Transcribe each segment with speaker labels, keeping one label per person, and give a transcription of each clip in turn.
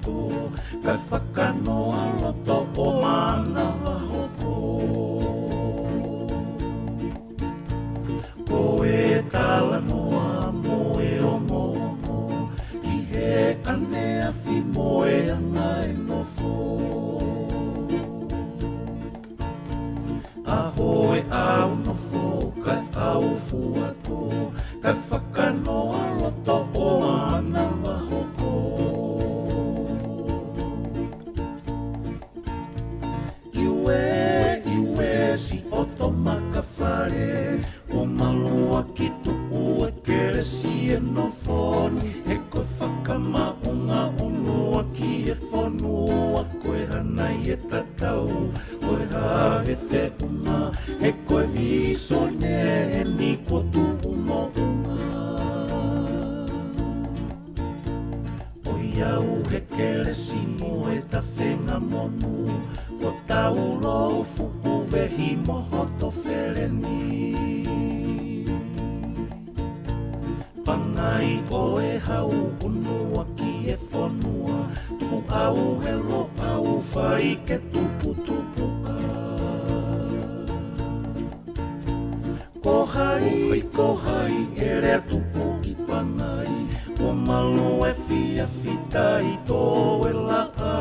Speaker 1: fuato, kai whakanoa loto o mana wahoko. Ko e tala noa mo e o momo, ki he ane a fi mo e anga e nofo. Aho e au nofo, kai au fuato, kai whakanoa loto o mana wahoko. Iwe si oto makawhare, o malua ki tuku e kere si e nofoni, he koe whakamaunga unua ki e whonua, koe hanai e tatau, koe hahe te unga, he koe viso ne e ni kua tu umo unga. O iau he kere si mo e ta whenga monu, ko tau lo fuku vehi mohoto whereni. Pangai o e hau unua ki e whonua, tuku au he lo au whai ke tupu tupu a. Ko hai e rea tupu i pangai, o malu e fia fitai tō e la a.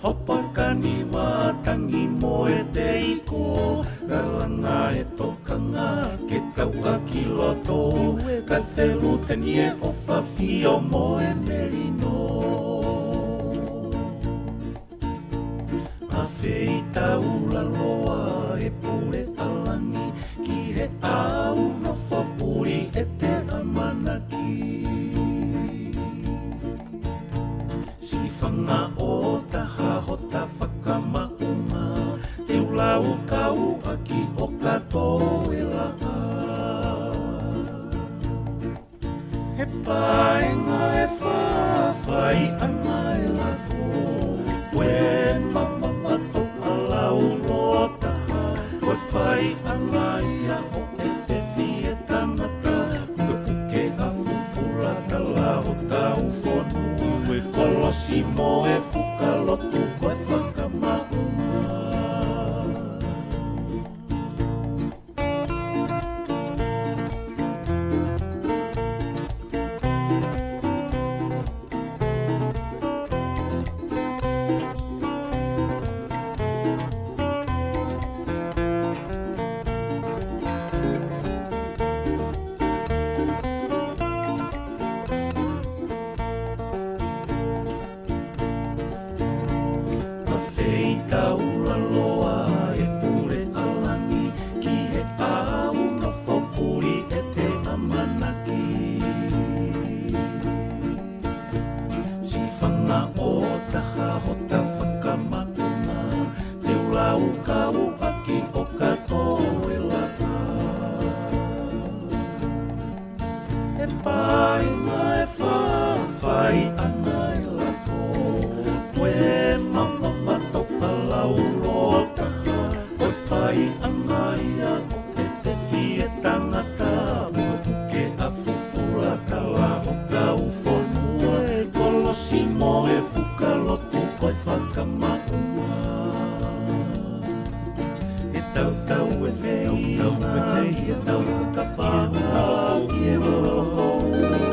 Speaker 1: Hopa kani watangi mo e te iko, galanga e tokanga ke tau a ki loto, ka whelu tani e o whawhi o mo e merino. A whei tau la loa e pure alangi, ki he au no whapuri e te amanaki. Si whanga o taha ho ta whakamaunga, te ulau kau aki o kato e la a. He paenga e whawhai anga e la fo, pue mamamato a lau roa taha, koe whai anga ia o e te fie tangata, ue puke a fufura ta lau tau whonu, ue kolosi mo e whukalotu koe whakamaunga. Taula loa e pure alangi, ki he au no whopuri e te amanaki. Si whanga o taha ho ta whakamaunga, te ulau kau aki o kato e laka. E paenga e whawhai anga e lafo, tue mamamato lau loa taha, koe whai anga ia o te fie tangata, ue puke a fufura ta lau kau whonua, kolosi mo e whukalotu koe whakamaunga. E tau tau e whei, e tau kakapanga, ki e whaloko,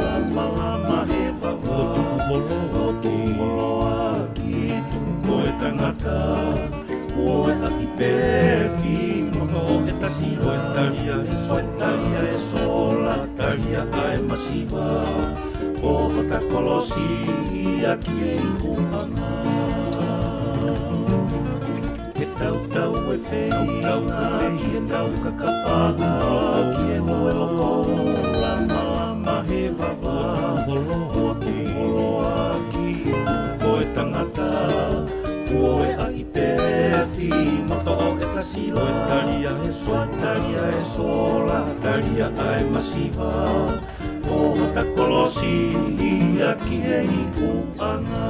Speaker 1: lama lama he wawa, o tuku holoa ki tuku koe tangata, koe a i pefi, moto o e tasiro e talia e so e talia e sola, talia a e masiva, o hota kolosi a ki e ihuanga. E tau tau e whei, ki e tau kakapanga, ki e hoe loko, lama lama he wawa, o tu holoa ki koe tangata, koe a i pefi, moto o e tasiro e talia e so, talia e sola, talia a e masiva, o hota kolosi a ki e ihuanga.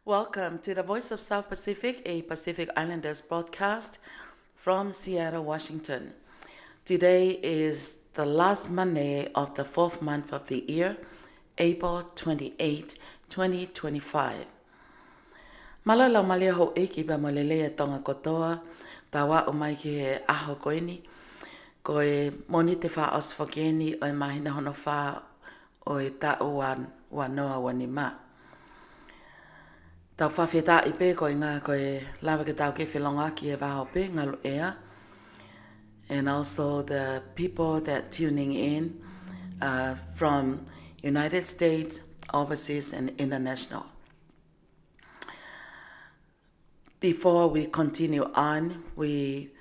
Speaker 2: Welcome to the Voice of South Pacific, a Pacific Islanders broadcast from Seattle, Washington. Today is the last Monday of the fourth month of the year, April 28, 2025. Malala malia ho eki ba malelea tonga kotoa, tawa o mai ki he aho koeni, ko e moni te wha osfokeni o e mahina hono wha o e ta ua noa wanima. Tau whawheta I pē koe ngā koe lawa ke tau ke whelonga ki e waho pē ngalu ea. And also the people that tuning in from United States, overseas and international. Before we continue on, we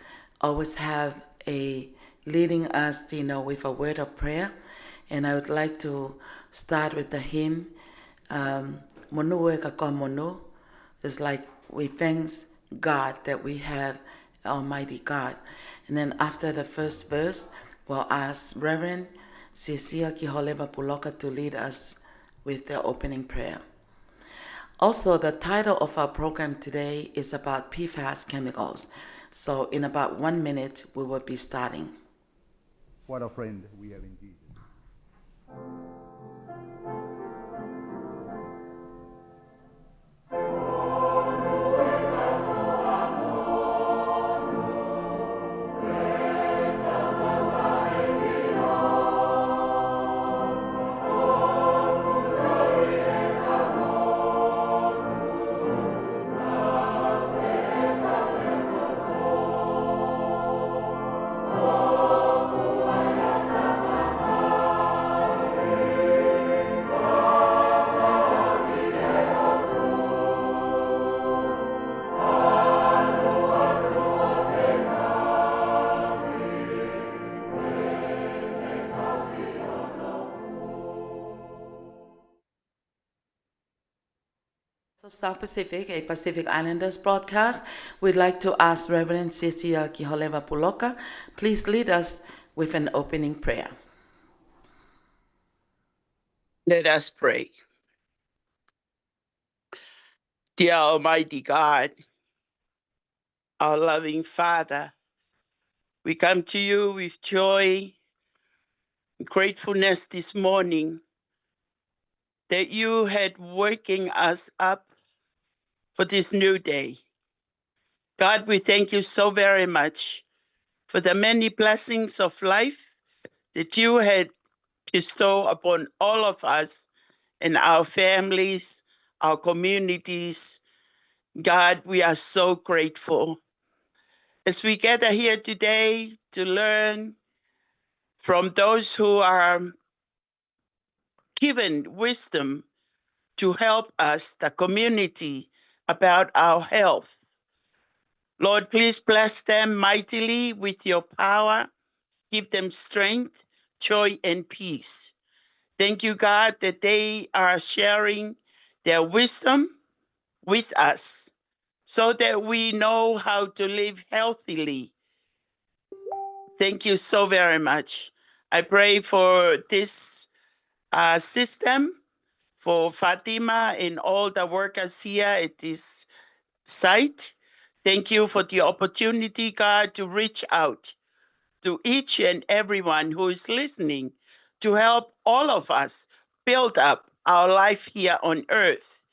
Speaker 2: always have a leading us, with a word of prayer. And I would like to start with the hymn, Monu e ka koa monu. It's like we thanks God that we have Almighty God. And then after the first verse, we'll ask Reverend Cecilia Kiholeva Puloka to lead us with the opening prayer. Also, the title of our program today is about PFAS chemicals. So in about 1 minute, we will be starting.
Speaker 3: What a friend we have in Jesus.
Speaker 2: Of South Pacific, a Pacific Islanders broadcast, we'd like to ask Reverend Cecilia Kiholeva Puloka, please lead us with an opening prayer.
Speaker 4: Let us pray. Dear Almighty God, our loving Father, we come to you with joy and gratefulness this morning that you had waking us up for this new day. God, we thank you so very much for the many blessings of life that you had bestowed upon all of us and our families, our communities. God, we are so grateful. As we gather here today to learn from those who are given wisdom to help us, the community, about our health. Lord, please bless them mightily with your power. Give them strength, joy, and peace. Thank you, God, that they are sharing their wisdom with us so that we know how to live healthily. Thank you so very much. I pray for this system, for Fatima and all the workers here at this site. Thank you for the opportunity, God, to reach out to each and everyone who is listening to help all of us build up our life here on earth,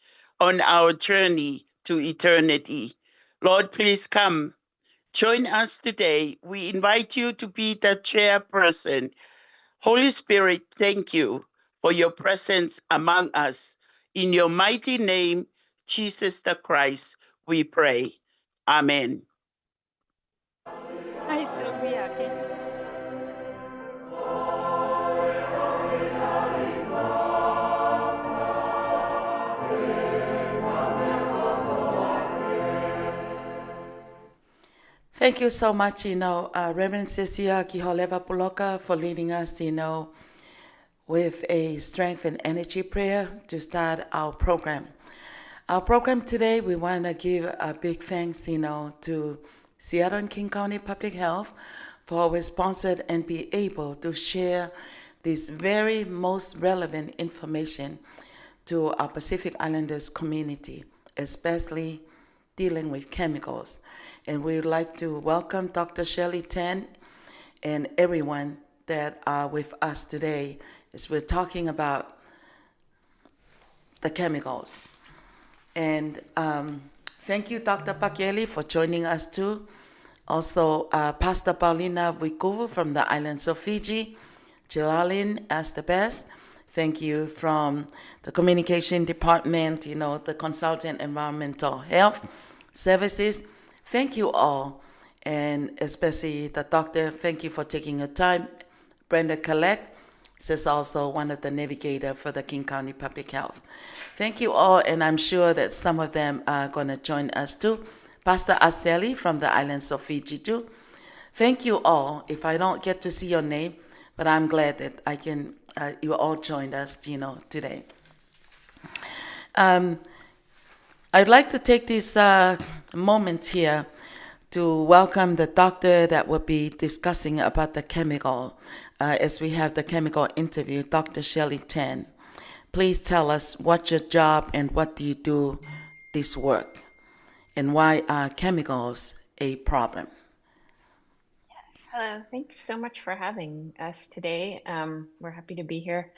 Speaker 4: on our journey to eternity. Lord, please come. Join us today. We invite you to be the chairperson. Holy Spirit, thank you for your presence among us. In your mighty name, Jesus the Christ, we pray. Amen.
Speaker 5: Hi, Sylvia.
Speaker 2: Thank you so much, Reverend Cecilia Kiholeva Puloka, for leading us, with a strength and energy prayer to start our program. Our program today, we want to give a big thanks, to Seattle and King County Public Health for always sponsored and be able to share this very most relevant information to our Pacific Islanders community, especially dealing with chemicals. And we would like to welcome Dr. Shirley Tan and everyone that are with us today as we're talking about the chemicals. And thank you, Dr. Pakieli, for joining us too. Also, Pastor Paulina Vikuvu from the islands of Fiji, Jilalin as the best. Thank you from the communication department, the consultant environmental health services. Thank you all, and especially the doctor, thank you for taking your time. Brenda Collect is also one of the navigator for the King County Public Health. Thank you all, and I'm sure that some of them are going to join us too. Pastor Aseli from the islands of Fiji too. Thank you all. If I don't get to see your name, but I'm glad that I can. You all joined us, today. I'd like to take this moment here to welcome the doctor that will be discussing about the chemical, as we have the chemical interview, Dr. Shirley Tan. Please tell us what's your job and what do you do this work, and why are chemicals a problem?
Speaker 5: Hello, thanks so much for having us today. We're happy to be here.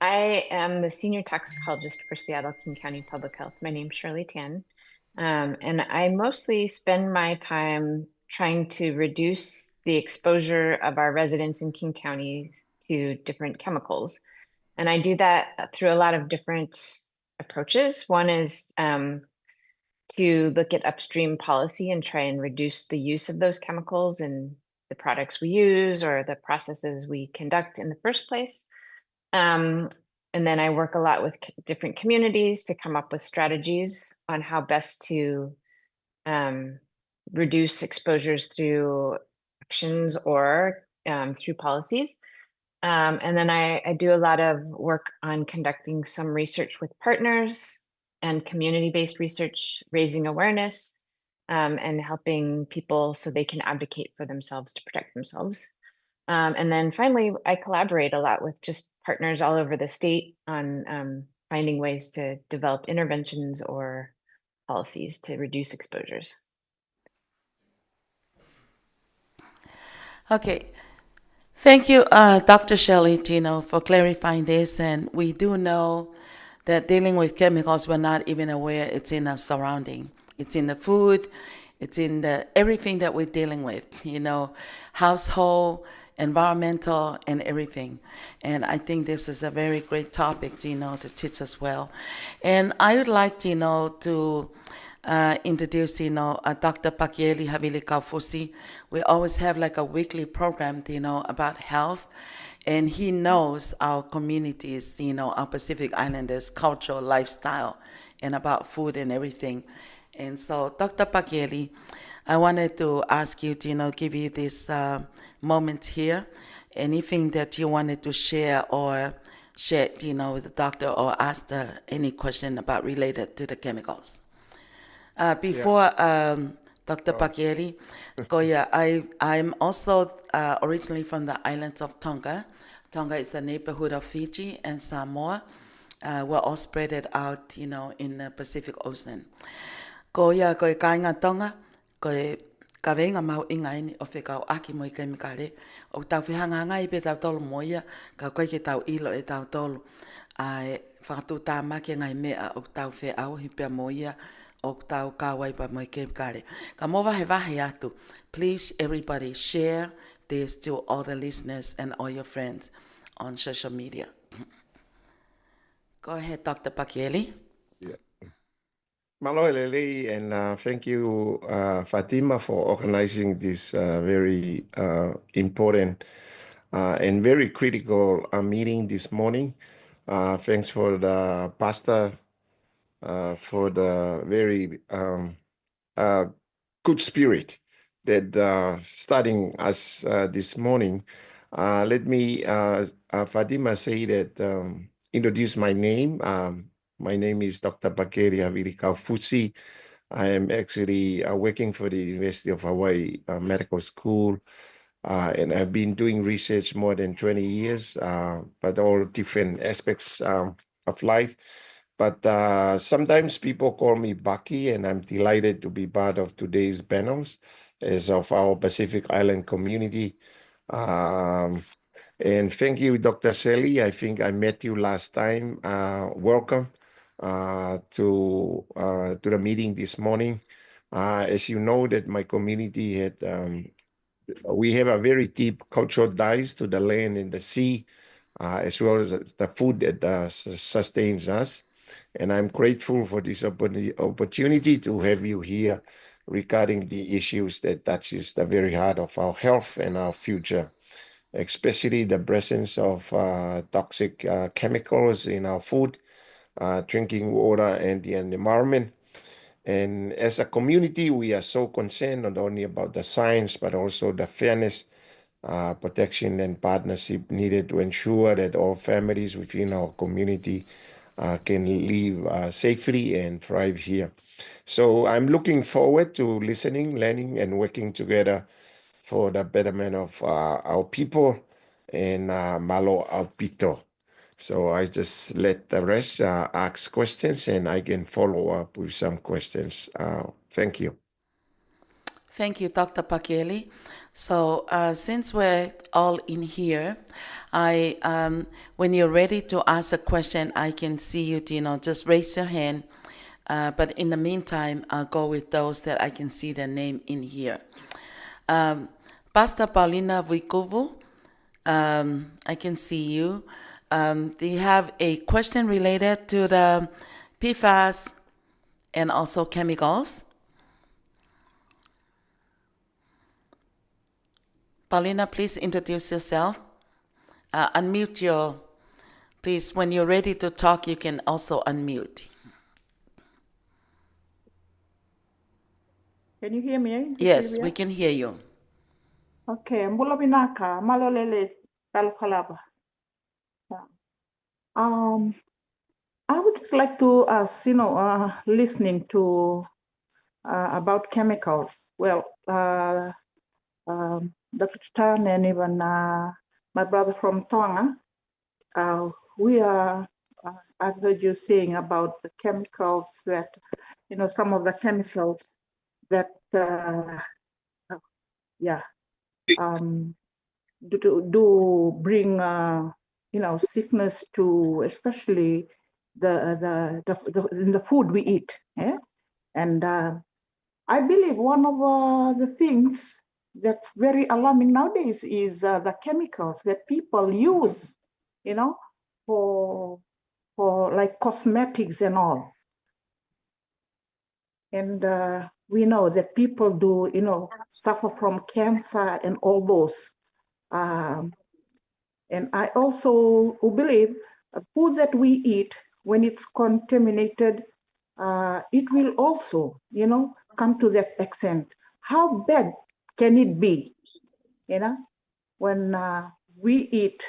Speaker 5: I am the senior toxicologist for Seattle King County Public Health. My name's Shirley Tan, and I mostly spend my time trying to reduce the exposure of our residents in King County to different chemicals. And I do that through a lot of different approaches. One is to look at upstream policy and try and reduce the use of those chemicals in the products we use or the processes we conduct in the first place. And then I work a lot with different communities to come up with strategies on how best to reduce exposures through actions or through policies. And then I do a lot of work on conducting some research with partners and community-based research, raising awareness, and helping people so they can advocate for themselves to protect themselves. And then finally, I collaborate a lot with just partners all over the state on finding ways to develop interventions or policies to reduce exposures.
Speaker 2: Okay. Thank you, Dr. Shelley Tino, for clarifying this. And we do know that dealing with chemicals, we're not even aware it's in our surrounding. It's in the food, it's in the everything that we're dealing with, household, environmental, and everything. And I think this is a very great topic, to teach us well. And I would like, to introduce, Dr. Pakieli Havili Kaufusi. We always have like a weekly program, about health. And he knows our communities, our Pacific Islanders' cultural lifestyle and about food and everything. And so, Dr. Pakieli, I wanted to ask you to, give you this moment here. Anything that you wanted to share with the doctor or ask any question about related to the chemicals. Before Dr. Pakieli, I'm also originally from the islands of Tonga. Tonga is a neighborhood of Fiji and Samoa. We're all spread it out, in the Pacific Ocean. Ko kainga Tonga, ko ka venga mau inga ini o whekau aki mo I kemikare. O tau whihanga ngai pe tau tolu mo ia, ka koe ke tau ilo e tau tolu. Ai whakatu tā maki ngai mea o tau whe au hipea mo ia, o tau kawai pa mo I kemikare. Ka mo wahe wahe atu. Please, everybody, share this to all the listeners and all your friends on social media. Go ahead, Dr. Pakieli.
Speaker 6: Malo Lele, and thank you, Fatima, for organizing this very important and very critical meeting this morning. Thanks for the pastor for the very good spirit that starting us this morning, let me, Fatima, say that introduce my name. My name is Dr. Bakeria Virikaufusi. I am actually working for the University of Hawaii Medical School, and I've been doing research more than 20 years, but all different aspects of life. But sometimes people call me Bucky, and I'm delighted to be part of today's panels as of our Pacific Island community. Um, and thank you, Dr. Shelley. I think I met you last time. Welcome to the meeting this morning. As you know, that my community had we have a very deep cultural ties to the land and the sea, as well as the food that sustains us. And I'm grateful for this opportunity to have you here regarding the issues that touches the very heart of our health and our future, especially the presence of toxic chemicals in our food, drinking water, and the environment. And as a community, we are so concerned not only about the science, but also the fairness, protection, and partnership needed to ensure that all families within our community can live safely and thrive here. So I'm looking forward to listening, learning, and working together for the betterment of our people and Malo Alpito. So I just let the rest ask questions, and I can follow up with some questions. Thank you.
Speaker 2: Thank you, Dr. Pakeli. So since we're all in here, when you're ready to ask a question, I can see you, Dino. Just raise your hand. But in the meantime, I'll go with those that I can see their name in here. Pastor Paulina Vuikovu, I can see you. Do you have a question related to the PFAS and also chemicals? Paulina, please introduce yourself. Unmute your, please, when you're ready to talk, you can also unmute.
Speaker 7: Can you hear me?
Speaker 2: Yes,
Speaker 7: Sylvia?
Speaker 2: we can hear you.
Speaker 7: Okay, mbulo binaka malolele kalkalaba. I would just like to ask, listening to about chemicals. Well, Dr. Tan and even my brother from Tonga, we are. I've heard you saying about the chemicals that, some of the chemicals that, do bring sickness to especially in the food we eat. Yeah? And I believe one of the things that's very alarming nowadays is the chemicals that people use, for like cosmetics and all. And we know that people do, suffer from cancer and all those. And I also believe food that we eat, when it's contaminated, it will also, come to that extent. How bad can it be, when we eat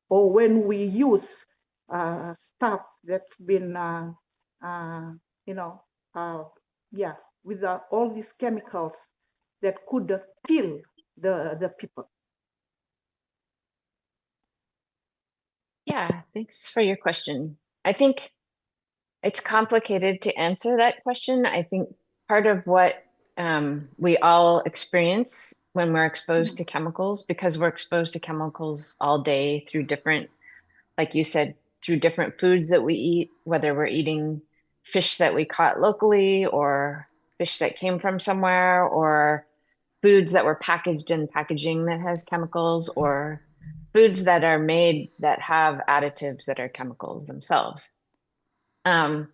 Speaker 7: or when we use stuff that's been, with all these chemicals that could kill the people.
Speaker 5: Yeah, thanks for your question. I think it's complicated to answer that question. I think part of what we all experience when we're exposed to chemicals, because we're exposed to chemicals all day through different, like you said, through different foods that we eat, whether we're eating fish that we caught locally or fish that came from somewhere, or foods that were packaged in packaging that has chemicals, or foods that are made that have additives that are chemicals themselves. So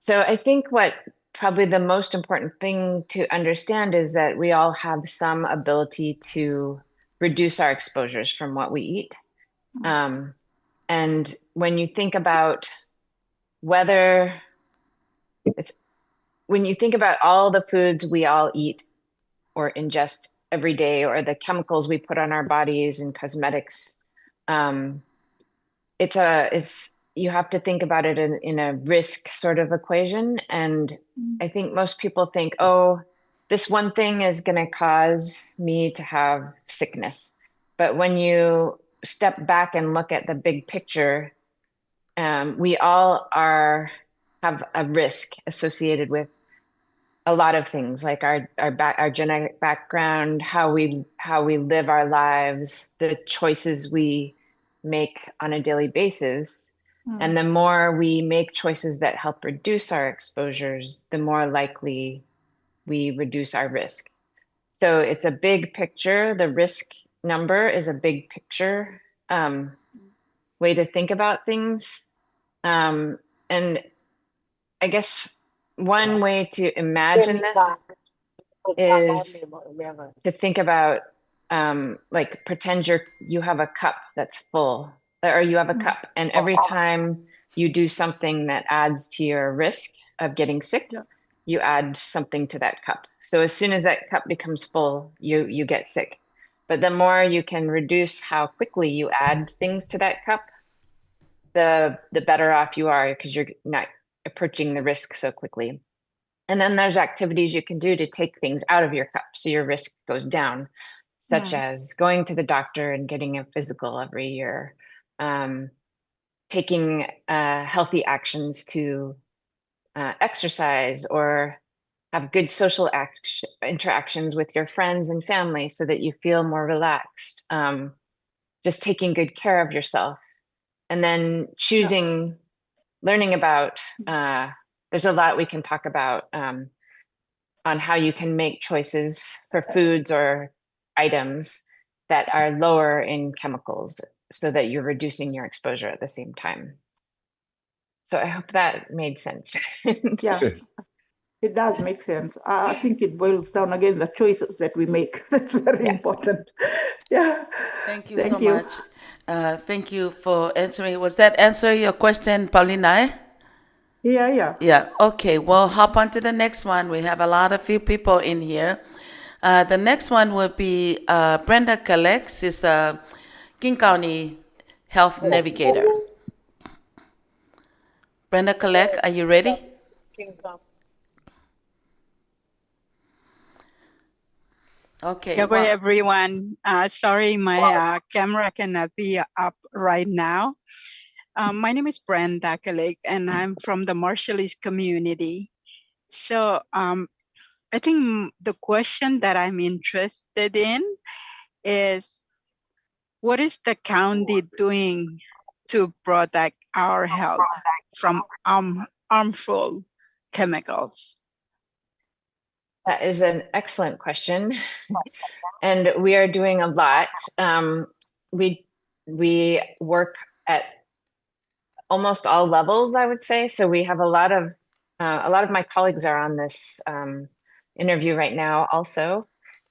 Speaker 5: I think what probably the most important thing to understand is that we all have some ability to reduce our exposures from what we eat. And when you think about when you think about all the foods we all eat or ingest every day, or the chemicals we put on our bodies and cosmetics. It's you have to think about it in a risk sort of equation. And I think most people think, oh, this one thing is going to cause me to have sickness. But when you step back and look at the big picture, we all have a risk associated with a lot of things, like our genetic background, how we live our lives, the choices we make on a daily basis. And the more we make choices that help reduce our exposures, the more likely we reduce our risk. So it's a big picture. The risk number is a big picture way to think about things. And I guess one way to imagine this is to think about like pretend you have a cup that's full, or you have a cup, and every time you do something that adds to your risk of getting sick, you add something to that cup. So as soon as that cup becomes full, you get sick. But the more you can reduce how quickly you add things to that cup, the better off you are, because you're not approaching the risk so quickly. And then there's activities you can do to take things out of your cup so your risk goes down, such as going to the doctor and getting a physical every year, taking healthy actions to exercise, or have good social interactions with your friends and family so that you feel more relaxed. Just taking good care of yourself. And then choosing, learning about, there's a lot we can talk about on how you can make choices for foods or items that are lower in chemicals so that you're reducing your exposure at the same time. So I hope that made sense.
Speaker 7: Yeah, it does make sense. I think it boils down again the choices that we make. That's very important. Yeah.
Speaker 2: Thank you so much. Thank you for answering. Was that answer your question, Paulina?
Speaker 7: Yeah.
Speaker 2: Yeah. Okay. Well, hop on to the next one. We have a few people in here. The next one will be Brenda Kalex. Is a King County Health Navigator. Brenda Kalex, are you ready? Okay.
Speaker 8: Good morning, everyone. Sorry, my camera cannot be up right now. My name is Brenda Kalik, and I'm from the Marshallese community. So I think the question that I'm interested in is, what is the county doing to protect our health from harmful chemicals?
Speaker 5: That is an excellent question. And we are doing a lot. We work at almost all levels, I would say. So we have a lot of my colleagues are on this interview right now also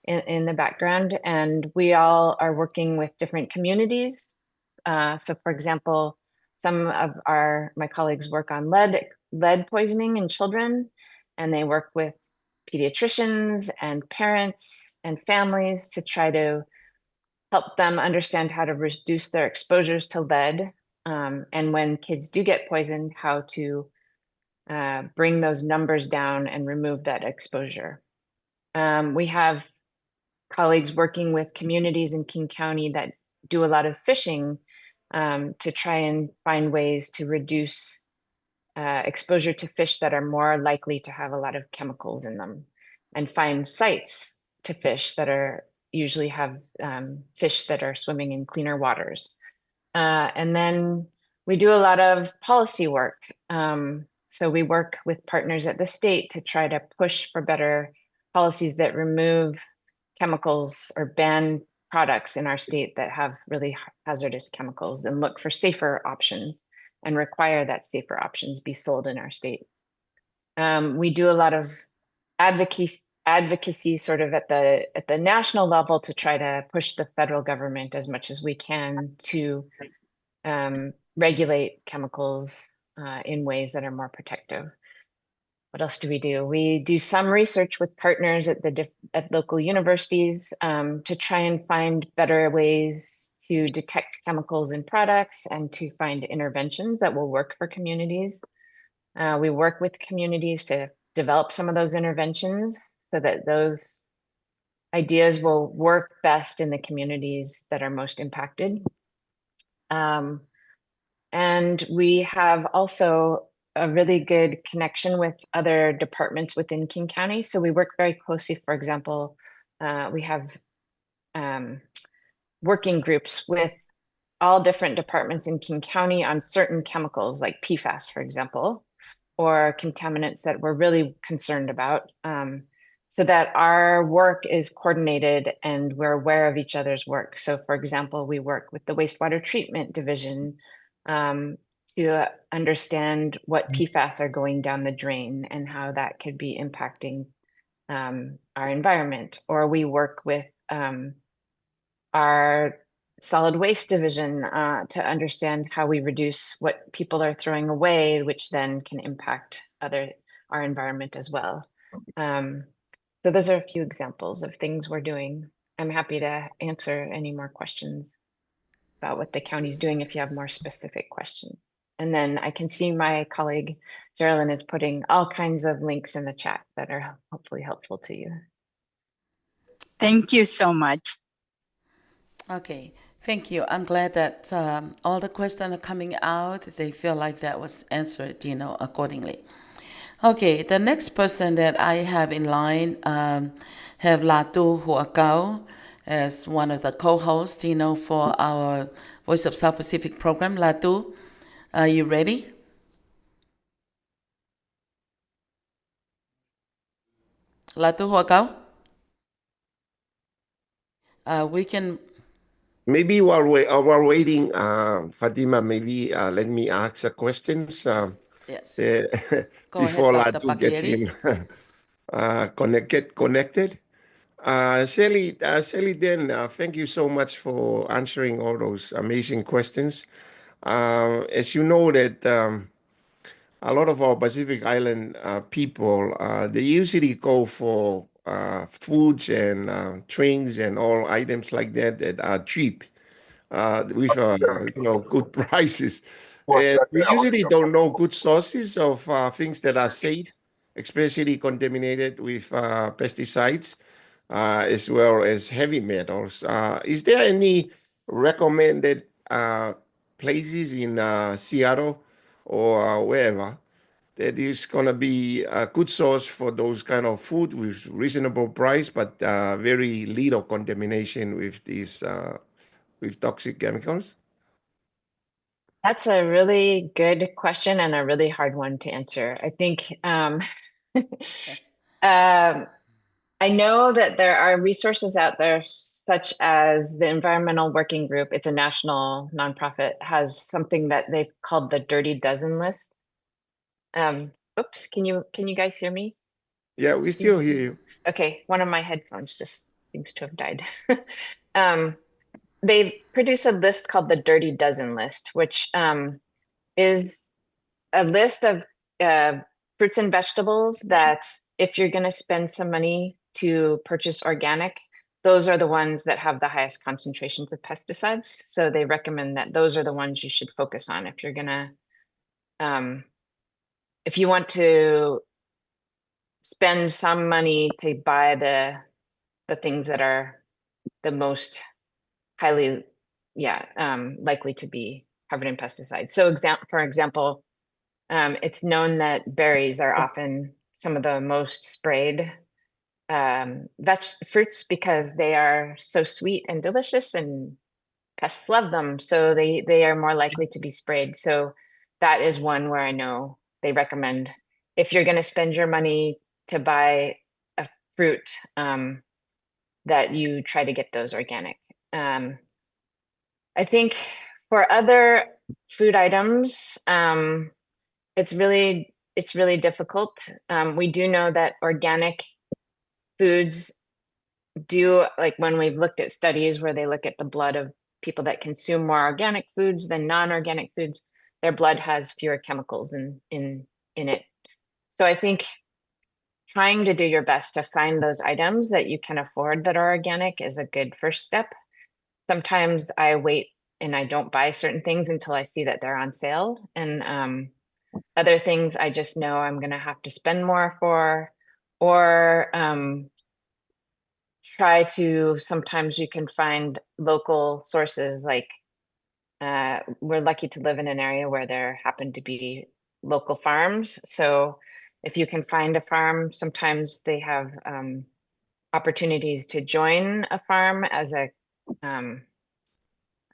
Speaker 5: in the background, and we all are working with different communities. So for example, some of my colleagues work on lead poisoning in children, and they work with pediatricians and parents and families to try to help them understand how to reduce their exposures to lead. And when kids do get poisoned, how to bring those numbers down and remove that exposure. We have colleagues working with communities in King County that do a lot of fishing to try and find ways to reduce exposure to fish that are more likely to have a lot of chemicals in them, and find sites to fish that are usually have fish that are swimming in cleaner waters. And then we do a lot of policy work. So we work with partners at the state to try to push for better policies that remove chemicals or ban products in our state that have really hazardous chemicals, and look for safer options and require that safer options be sold in our state. We do a lot of advocacy sort of at the national level to try to push the federal government as much as we can to regulate chemicals in ways that are more protective. what else do? We do some research with partners at at local universities to try and find better ways to detect chemicals in products and to find interventions that will work for communities. We work with communities to develop some of those interventions so that those ideas will work best in the communities that are most impacted. And we have also a really good connection with other departments within King County. So we work very closely. For example, we have working groups with all different departments in King County on certain chemicals like PFAS, for example, or contaminants that we're really concerned about, so that our work is coordinated and we're aware of each other's work. So for example, we work with the wastewater treatment division to understand what PFAS are going down the drain and how that could be impacting our environment. Or we work with our solid waste division to understand how we reduce what people are throwing away, which then can impact our environment as well. So those are a few examples of things we're doing. I'm happy to answer any more questions about what the county's doing if you have more specific questions. And then I can see my colleague Geraldine is putting all kinds of links in the chat that are hopefully helpful to you.
Speaker 8: Thank you so much.
Speaker 2: Okay, thank you. I'm glad that all the questions are coming out. They feel like that was answered, accordingly. Okay, the next person that I have in line have Latu Huakau as one of the co-hosts, for our Voice of South Pacific program. Latu, are you ready? Latu Huakau? We can...
Speaker 6: Maybe while waiting, Fatima, maybe let me ask a questions.
Speaker 2: Yes. Go
Speaker 6: Before
Speaker 2: ahead, Dr.
Speaker 6: Latu gets in connected. Shelly, then thank you so much for answering all those amazing questions. As you know that a lot of our Pacific Island people, they usually go for foods and drinks and all items like that that are cheap with good prices. And we usually don't know good sources of things that are safe, especially contaminated with pesticides, as well as heavy metals. Is there any recommended places in Seattle or wherever that is going to be a good source for those kind of food with reasonable price, but very little contamination with these with toxic chemicals?
Speaker 5: That's a really good question and a really hard one to answer. I think I know that there are resources out there, such as the Environmental Working Group. It's a national nonprofit, has something that they've called the Dirty Dozen list. Oops, can you guys hear me?
Speaker 6: Yeah, we still hear you.
Speaker 5: Okay, one of my headphones just seems to have died. They produce a list called the Dirty Dozen list, which is a list of fruits and vegetables that if you're going to spend some money to purchase organic, those are the ones that have the highest concentrations of pesticides. So they recommend that those are the ones you should focus on if you're going to, if you want to spend some money to buy the things that are the most highly, likely to be covered in pesticides. So for example, it's known that berries are often some of the most sprayed fruits because they are so sweet and delicious and pests love them. So they are more likely to be sprayed. So that is one where I know they recommend if you're going to spend your money to buy a fruit, that you try to get those organic. I think for other food items, it's really difficult. We do know that organic foods do, like when we've looked at studies where they look at the blood of people that consume more organic foods than non-organic foods, their blood has fewer chemicals in it. So I think trying to do your best to find those items that you can afford that are organic is a good first step. Sometimes I wait and I don't buy certain things until I see that they're on sale. And other things I just know I'm going to have to spend more for, or try to, sometimes you can find local sources. Like we're lucky to live in an area where there happen to be local farms. So if you can find a farm, sometimes they have opportunities to join a farm as a,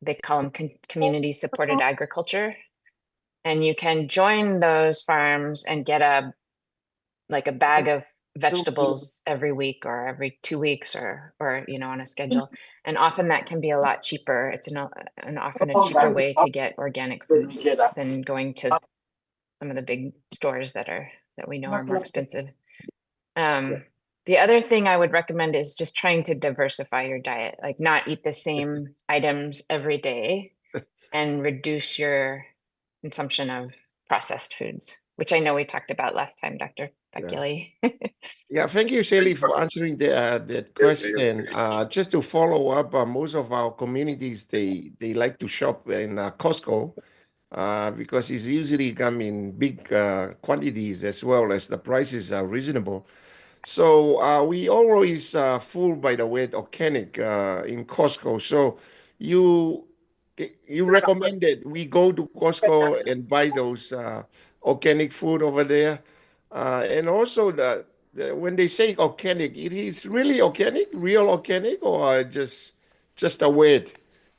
Speaker 5: they call them community supported agriculture. And you can join those farms and get a bag of vegetables every week or every 2 weeks or on a schedule. And often that can be a lot cheaper. It's often a cheaper way to get organic foods than going to some of the big stores that we know are more expensive. The other thing I would recommend is just trying to diversify your diet, like not eat the same items every day and reduce your consumption of processed foods, which I know we talked about last time, Dr. Bekele.
Speaker 6: Yeah, thank you, Shelly, for answering that question. Just to follow up, most of our communities they like to shop in Costco because it's usually come in big quantities as well as the prices are reasonable. So we always fooled by the word organic in Costco. So you you recommend that we go to Costco and buy those organic food over there, and also when they say organic, it is really organic, real organic, or just a word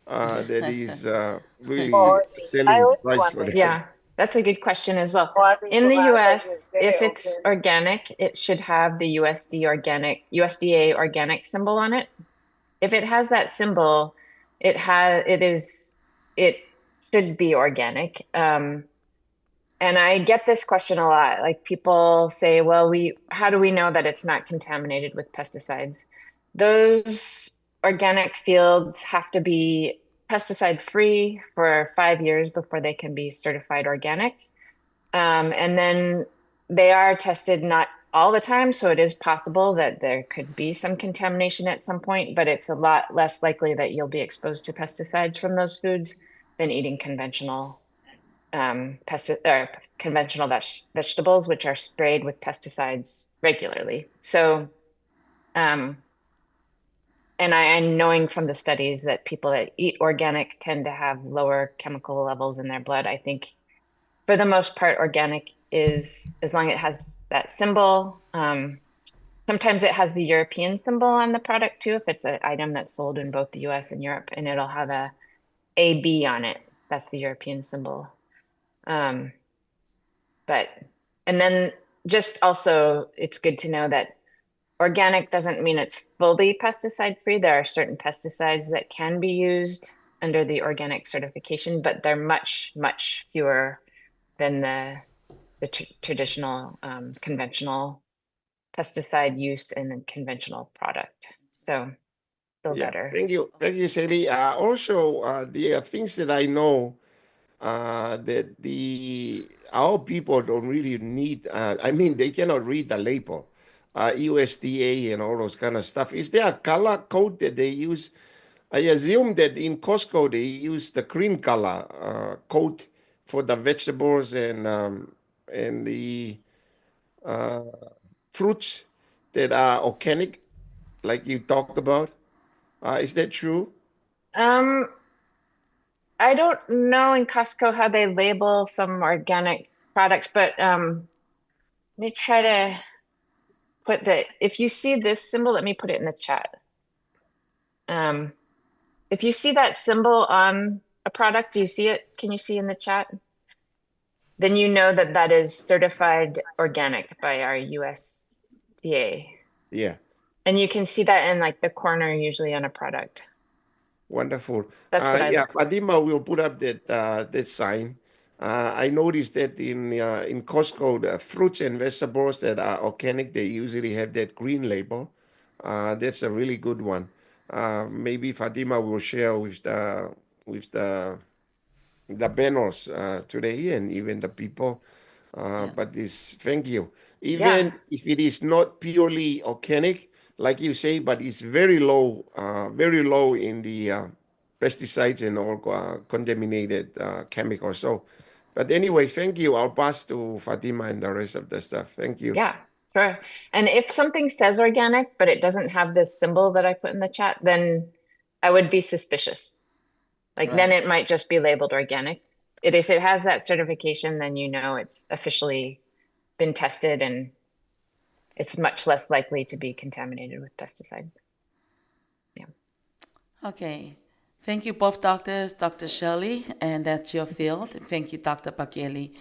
Speaker 6: that is really selling price for that.
Speaker 5: Yeah, that's a good question as well. In the US, if it's organic, it should have the USDA organic symbol on it. If it has that symbol, it should be organic. And I get this question a lot. Like people say, well, how do we know that it's not contaminated with pesticides? Those organic fields have to be pesticide free for 5 years before they can be certified organic. And then they are tested not all the time. So it is possible that there could be some contamination at some point, but it's a lot less likely that you'll be exposed to pesticides from those foods than eating conventional conventional vegetables, which are sprayed with pesticides regularly. So, and I'm knowing from the studies that people that eat organic tend to have lower chemical levels in their blood. I think for the most part, organic is, as long as it has that symbol. Sometimes it has the European symbol on the product too, if it's an item that's sold in both the US and Europe, and it'll have a AB on it. That's the European symbol. And then just also, it's good to know that organic doesn't mean it's fully pesticide free. There are certain pesticides that can be used under the organic certification, but they're much, much fewer than the traditional conventional pesticide use in a conventional product. So still better.
Speaker 6: Thank you, Sally. Also, there are things that I know that our people don't really need. I mean, they cannot read the label, USDA and all those kind of stuff. Is there a color code that they use? I assume that in Costco they use the green color code for the vegetables and the uh, fruits that are organic, like you talked about. Is that true?
Speaker 5: Um, I don't know in Costco how they label some organic products, but let me try to if you see this symbol, let me put it in the chat. If you see that symbol on a product, do you see it? Can you see in the chat? Then you know that that is certified organic by our USDA.
Speaker 6: Yeah.
Speaker 5: And you can see that in like the corner usually on a product.
Speaker 6: Wonderful.
Speaker 5: That's what I
Speaker 6: Yeah,
Speaker 5: look for.
Speaker 6: Fatima will put up that sign. I noticed that in Costco, the fruits and vegetables that are organic, they usually have that green label. That's a really good one. Maybe Fatima will share with the banners today and even the people. But this, thank you.
Speaker 5: Yeah.
Speaker 6: Even if it is not purely organic, like you say, but it's very low in the pesticides and all contaminated chemicals. So, but anyway, thank you. I'll pass to Fatima and the rest of the stuff. Thank you.
Speaker 5: Yeah, sure. And if something says organic, but it doesn't have this symbol that I put in the chat, then I would be suspicious. Like then
Speaker 2: Right.
Speaker 5: it might just be labeled organic. If it has that certification, then you know it's officially been tested and it's much less likely to be contaminated with pesticides. Yeah.
Speaker 2: Okay. Thank you, both doctors, Dr. Shirley, and that's your field. Thank you, Dr. Bakeli,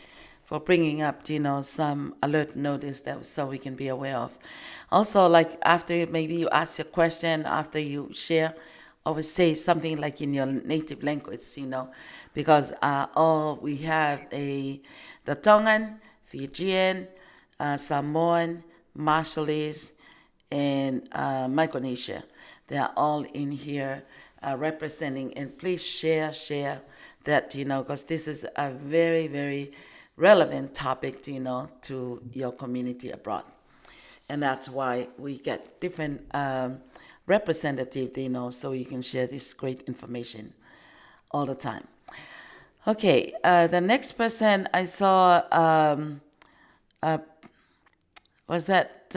Speaker 2: for bringing up, some alert notice that so we can be aware of. Also, like after maybe you ask your question, after you share, always say something like in your native language, because all we have the Tongan, Fijian, Samoan, Marshallese, and Micronesia. They are all in here representing, and please share that, because this is a very, very relevant topic, to your community abroad. And that's why we get different representatives, so you can share this great information all the time. Okay, the next person I saw was that,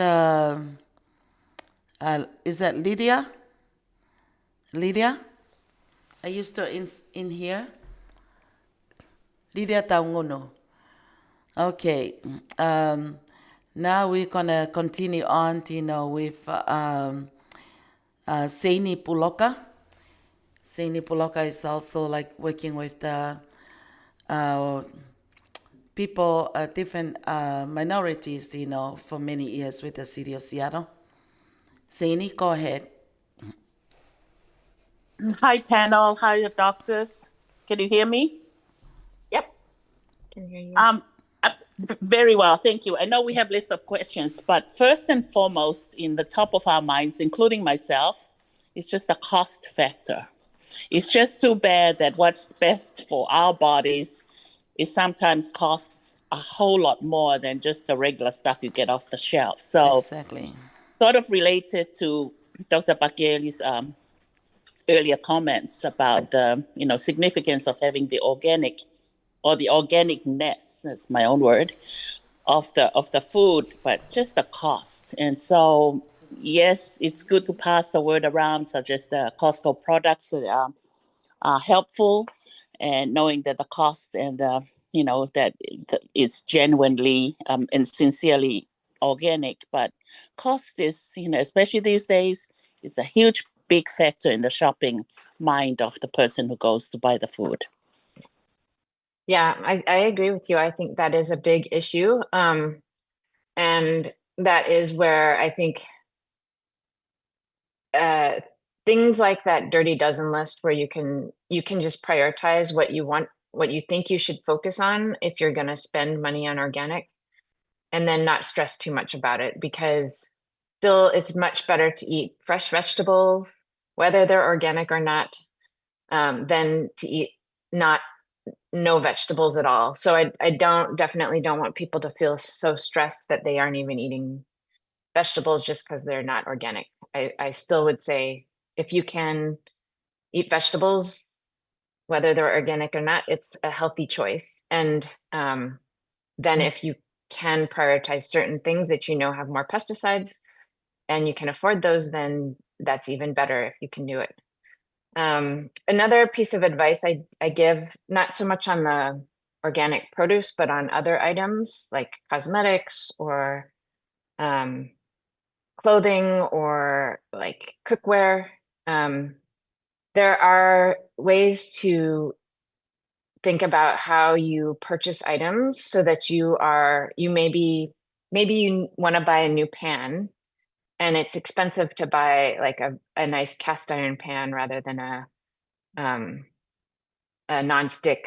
Speaker 2: is that Lydia? Lydia? Are you still in here? Lydia Taungono. Okay. Now we're gonna continue on, with Seini Puloka. Seini Puloka is also like working with the people, different minorities, for many years with the city of Seattle. Seini, go ahead.
Speaker 9: Hi, panel. Hi, doctors. Can you hear me?
Speaker 5: Yep. Can hear you.
Speaker 9: Very well, thank you. I know we have a list of questions, but first and foremost, in the top of our minds, including myself, is just the cost factor. It's just too bad that what's best for our bodies is sometimes costs a whole lot more than just the regular stuff you get off the shelf. So,
Speaker 2: Exactly.
Speaker 9: sort of related to Dr. Bakeli's earlier comments about the significance of having the organic or the organicness, that's my own word, of the food, but just the cost. And so yes, it's good to pass the word around, such as the Costco products that are helpful, and knowing that the cost and the that it's genuinely and sincerely organic. But cost is, especially these days, is a huge big factor in the shopping mind of the person who goes to buy the food.
Speaker 5: Yeah, I agree with you. I think that is a big issue. And that is where I think things like that dirty dozen list, where you can just prioritize what you want, what you think you should focus on if you're going to spend money on organic, and then not stress too much about it, because still it's much better to eat fresh vegetables, whether they're organic or not, than to eat no vegetables at all. So I definitely don't want people to feel so stressed that they aren't even eating vegetables just because they're not organic. I still would say, if you can eat vegetables, whether they're organic or not, it's a healthy choice. And then if you can prioritize certain things that have more pesticides and you can afford those, then that's even better if you can do it. Another piece of advice I give, not so much on the organic produce, but on other items like cosmetics or clothing or like cookware. There are ways to think about how you purchase items so that you maybe you want to buy a new pan, and it's expensive to buy like a nice cast iron pan rather than a nonstick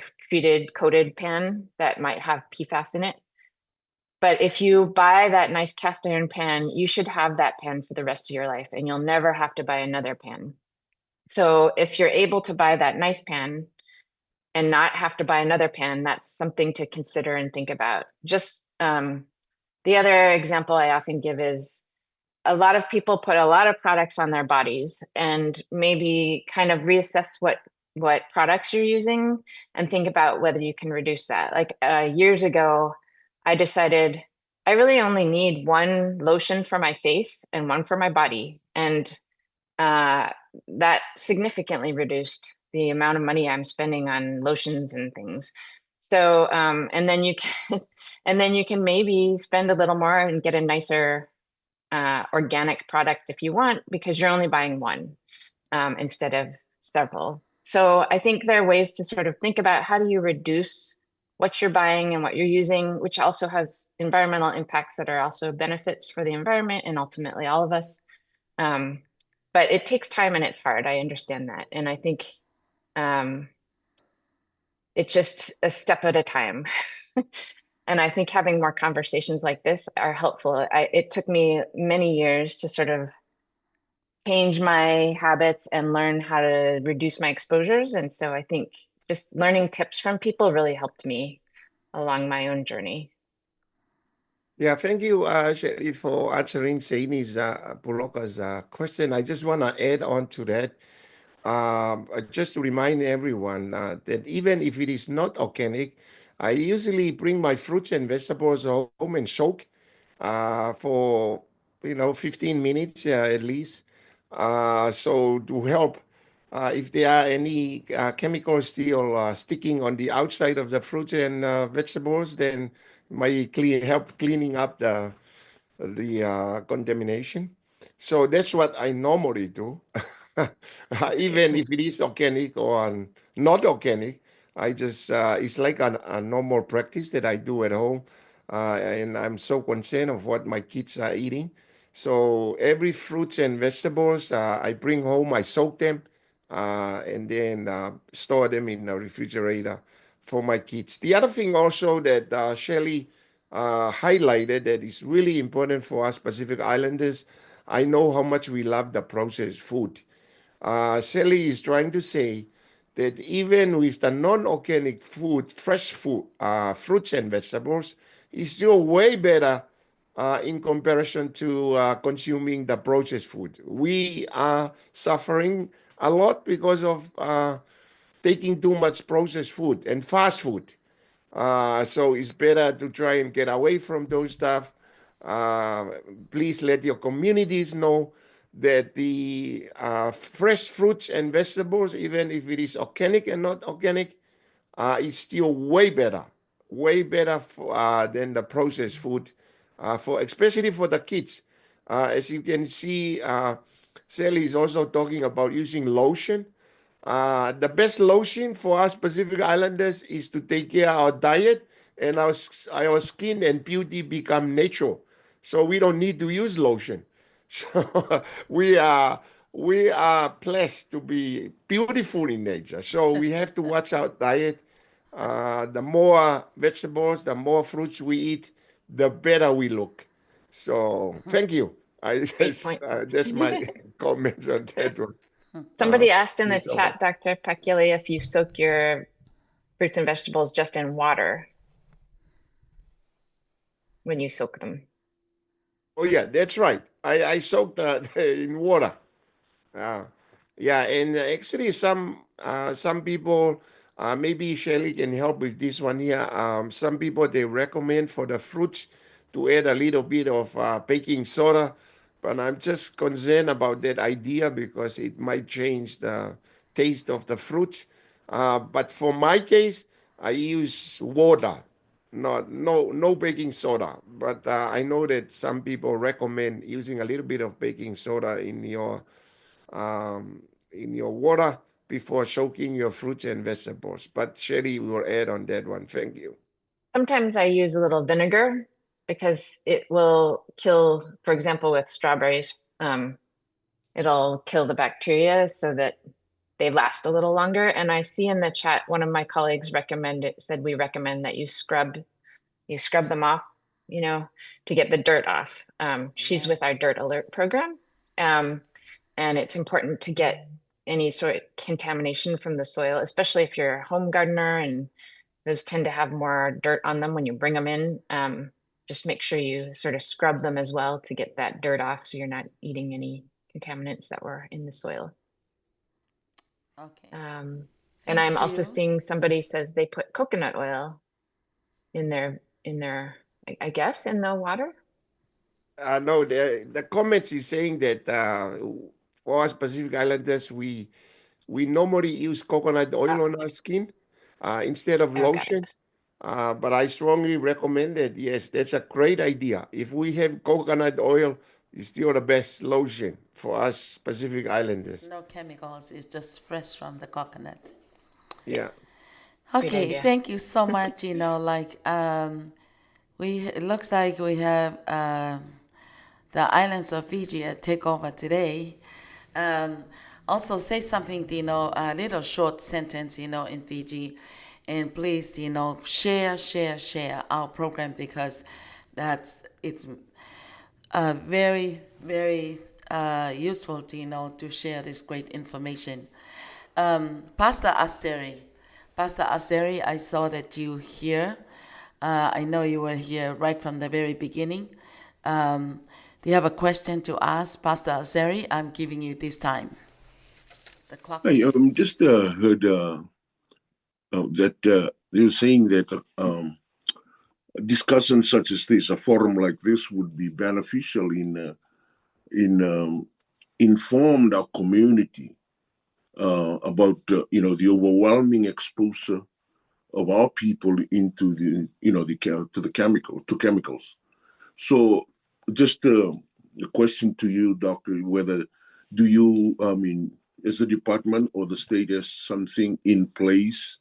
Speaker 5: coated pan that might have PFAS in it. But if you buy that nice cast iron pan, you should have that pan for the rest of your life, and you'll never have to buy another pan. So if you're able to buy that nice pan and not have to buy another pan, that's something to consider and think about. Just the other example I often give is a lot of people put a lot of products on their bodies, and maybe kind of reassess what products you're using and think about whether you can reduce that. Like years ago, I decided I really only need one lotion for my face and one for my body. And that significantly reduced the amount of money I'm spending on lotions and things. So, and then you can, and then you can maybe spend a little more and get a nicer organic product if you want, because you're only buying one instead of several. So I think there are ways to sort of think about how do you reduce what you're buying and what you're using, which also has environmental impacts that are also benefits for the environment and ultimately all of us. But it takes time and it's hard. I understand that. And I think it's just a step at a time. And I think having more conversations like this are helpful. It took me many years to sort of change my habits and learn how to reduce my exposures. And so I think just learning tips from people really helped me along my own journey.
Speaker 6: Yeah, thank you, Sherry, for answering Saini's Puloka's question. I just want to add on to that. Just to remind everyone that even if it is not organic, I usually bring my fruits and vegetables home and soak for 15 minutes at least. So to help, if there are any chemicals still sticking on the outside of the fruits and vegetables, then might help cleaning up the contamination. So that's what I normally do. Even if it is organic or not organic, I just it's like a normal practice that I do at home, and I'm so concerned of what my kids are eating. So every fruits and vegetables I bring home, I soak them, and then store them in the refrigerator for my kids. The other thing also that Shelley highlighted that is really important for us Pacific Islanders. I know how much we love the processed food. Sally is trying to say that even with the non-organic food, fresh food, fruits and vegetables, is still way better in comparison to consuming the processed food. We are suffering a lot because of taking too much processed food and fast food. So it's better to try and get away from those stuff. Uh, Please let your communities know that the fresh fruits and vegetables, even if it is organic and not organic, is still way better than the processed food, for especially for the kids. As you can see, Sally is also talking about using lotion. The best lotion for us Pacific Islanders is to take care of our diet and our skin and beauty become natural. So we don't need to use lotion. So we are blessed to be beautiful in nature. So we have to watch our diet. The more vegetables, the more fruits we eat, the better we look. So thank you.
Speaker 5: Great point.
Speaker 6: That's my comments on that one.
Speaker 5: Somebody asked in the
Speaker 6: It's over.
Speaker 5: chat, Dr. Pakili, if you soak your fruits and vegetables just in water when you soak them.
Speaker 6: Oh yeah, that's right. I soaked in water. Uh, yeah, and actually some people, maybe Shelly can help with this one here. Some people they recommend for the fruits to add a little bit of baking soda, but I'm just concerned about that idea because it might change the taste of the fruit. But for my case, I use water, not no baking soda. But I know that some people recommend using a little bit of baking soda in your water before soaking your fruits and vegetables. But Sherry will add on that one. Thank you.
Speaker 5: Sometimes I use a little vinegar because it will kill, for example, with strawberries, it'll kill the bacteria so that they last a little longer. And I see in the chat, one of my colleagues said we recommend that you scrub them off, to get the dirt off. She's with our Dirt Alert program. And it's important to get any sort of contamination from the soil, especially if you're a home gardener and those tend to have more dirt on them when you bring them in. Just make sure you sort of scrub them as well to get that dirt off so you're not eating any contaminants that were in the soil.
Speaker 2: Okay.
Speaker 5: And
Speaker 2: Thank
Speaker 5: I'm also
Speaker 2: you.
Speaker 5: seeing somebody says they put coconut oil in their, I guess, in the water.
Speaker 6: No, the comments is saying that for us Pacific Islanders, we normally use coconut oil on our skin instead of
Speaker 5: Oh, got it.
Speaker 6: lotion. But I strongly recommend it. Yes, that's a great idea. If we have coconut oil, it's still the best lotion for us Pacific Islanders.
Speaker 2: No chemicals. It's just fresh from the coconut.
Speaker 6: Yeah.
Speaker 5: Great
Speaker 2: Okay,
Speaker 5: idea.
Speaker 2: thank you so much. It looks like we have the islands of Fiji take over today. Also, say something, a little short sentence, in Fiji, and please, share our program because it's very, very useful to share this great information. Pastor Aseri, I saw that you here. I know you were here right from the very beginning. Do you have a question to ask, Pastor Aseri? I'm giving you this time. The clock.
Speaker 10: Hey, just heard that they were saying that discussions such as this, a forum like this, would be beneficial in informed our community about the overwhelming exposure of our people into the chemicals. So, just a question to you, Doctor, whether do you, as a department or the state has something in place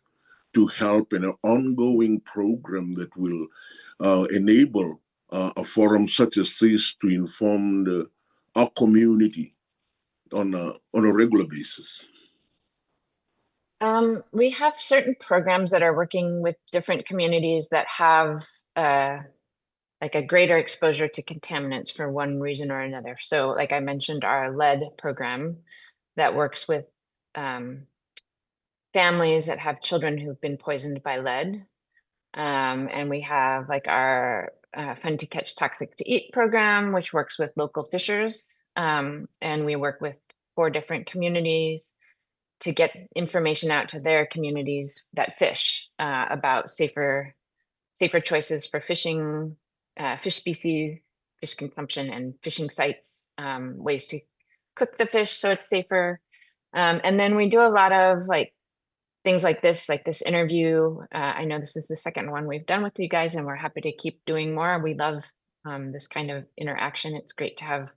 Speaker 10: to help in an ongoing program that will enable a forum such as this to inform our community on a regular basis?
Speaker 5: We have certain programs that are working with different communities that have like a greater exposure to contaminants for one reason or another. So like I mentioned, our lead program that works with families that have children who've been poisoned by lead. And we have like our Fun to Catch Toxic to Eat program, which works with local fishers. And we work with 4 different communities to get information out to their communities that fish about safer choices for fishing, fish species, fish consumption, and fishing sites, ways to cook the fish so it's safer. And then we do a lot of things like this interview. I know this is the second one we've done with you guys, and we're happy to keep doing more. We love this kind of interaction. It's great to have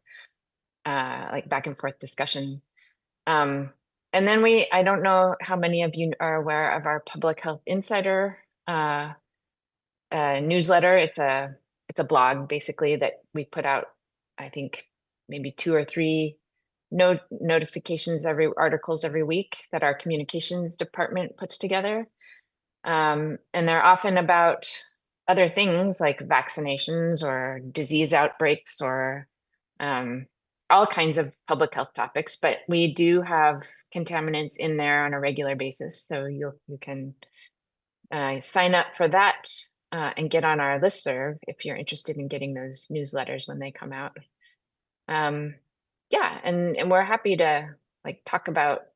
Speaker 5: back and forth discussion. And then I don't know how many of you are aware of our Public Health Insider newsletter. It's a blog basically that we put out, I think maybe 2 or 3 notifications articles every week that our communications department puts together. And they're often about other things like vaccinations or disease outbreaks or all kinds of public health topics, but we do have contaminants in there on a regular basis. So you can sign up for that and get on our listserv if you're interested in getting those newsletters when they come out. Yeah, and we're happy to talk about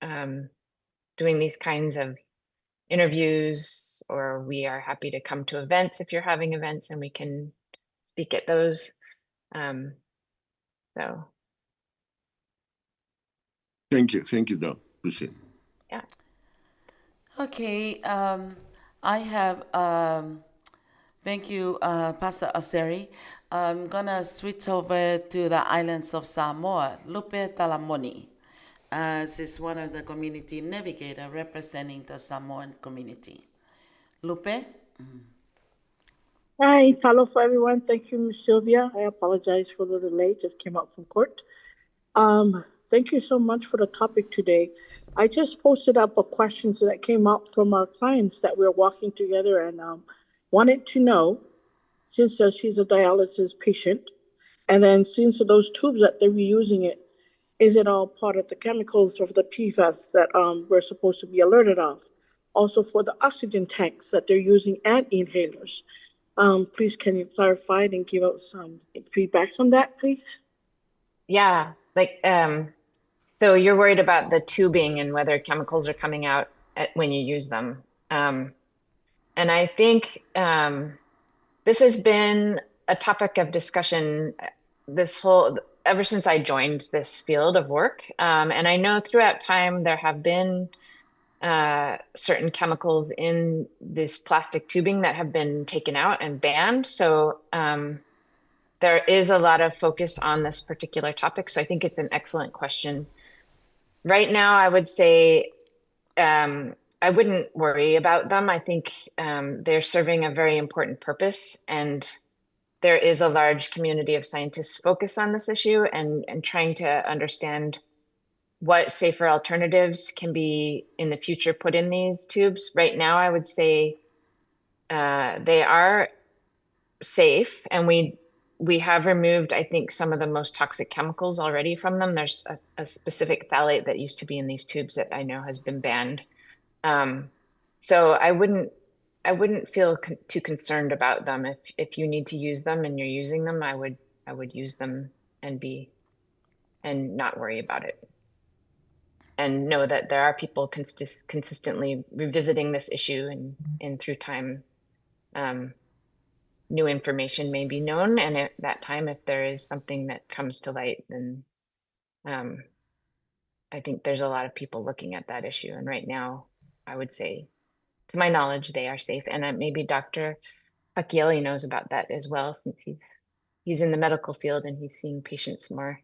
Speaker 5: doing these kinds of interviews, or we are happy to come to events if you're having events and we can speak at those. So
Speaker 10: Thank you, Doc. Appreciate it.
Speaker 5: yeah.
Speaker 2: Okay, I have, thank you, Pastor Aseri. I'm gonna switch over to the islands of Samoa. Lupe Talamoni. She's one of the community navigator representing the Samoan community. Lupe?
Speaker 11: Hi, talofa everyone. Thank you, Ms. Sylvia. I apologize for the delay, just came out from court. Thank you so much for the topic today. I just posted up a questions that came up from our clients that we're walking together and wanted to know, since she's a dialysis patient, and then since those tubes that they're reusing it, Is it all part of the chemicals of the PFAS that we're supposed to be alerted of? Also for the oxygen tanks that they're using and inhalers. Please, can you clarify it and give out some feedbacks on that, please?
Speaker 5: Yeah, like so you're worried about the tubing and whether chemicals are coming out when you use them. And I think this has been a topic of discussion ever since I joined this field of work. And I know throughout time there have been certain chemicals in this plastic tubing that have been taken out and banned. So there is a lot of focus on this particular topic. So I think it's an excellent question. Right now, I would say I wouldn't worry about them. I think they're serving a very important purpose, and there is a large community of scientists focused on this issue and trying to understand what safer alternatives can be in the future put in these tubes. Right now, I would say they are safe, and we have removed, I think, some of the most toxic chemicals already from them. There's a specific phthalate that used to be in these tubes that I know has been banned. So I wouldn't feel too concerned about them. If you need to use them and you're using them, I would use them and not worry about it. And know that there are people consistently revisiting this issue, and through time, new information may be known. And at that time, if there is something that comes to light, then I think there's a lot of people looking at that issue. And right now, I would say, to my knowledge, they are safe. And maybe Dr. Pakieli knows about that as well, since he's in the medical field and he's seeing patients more.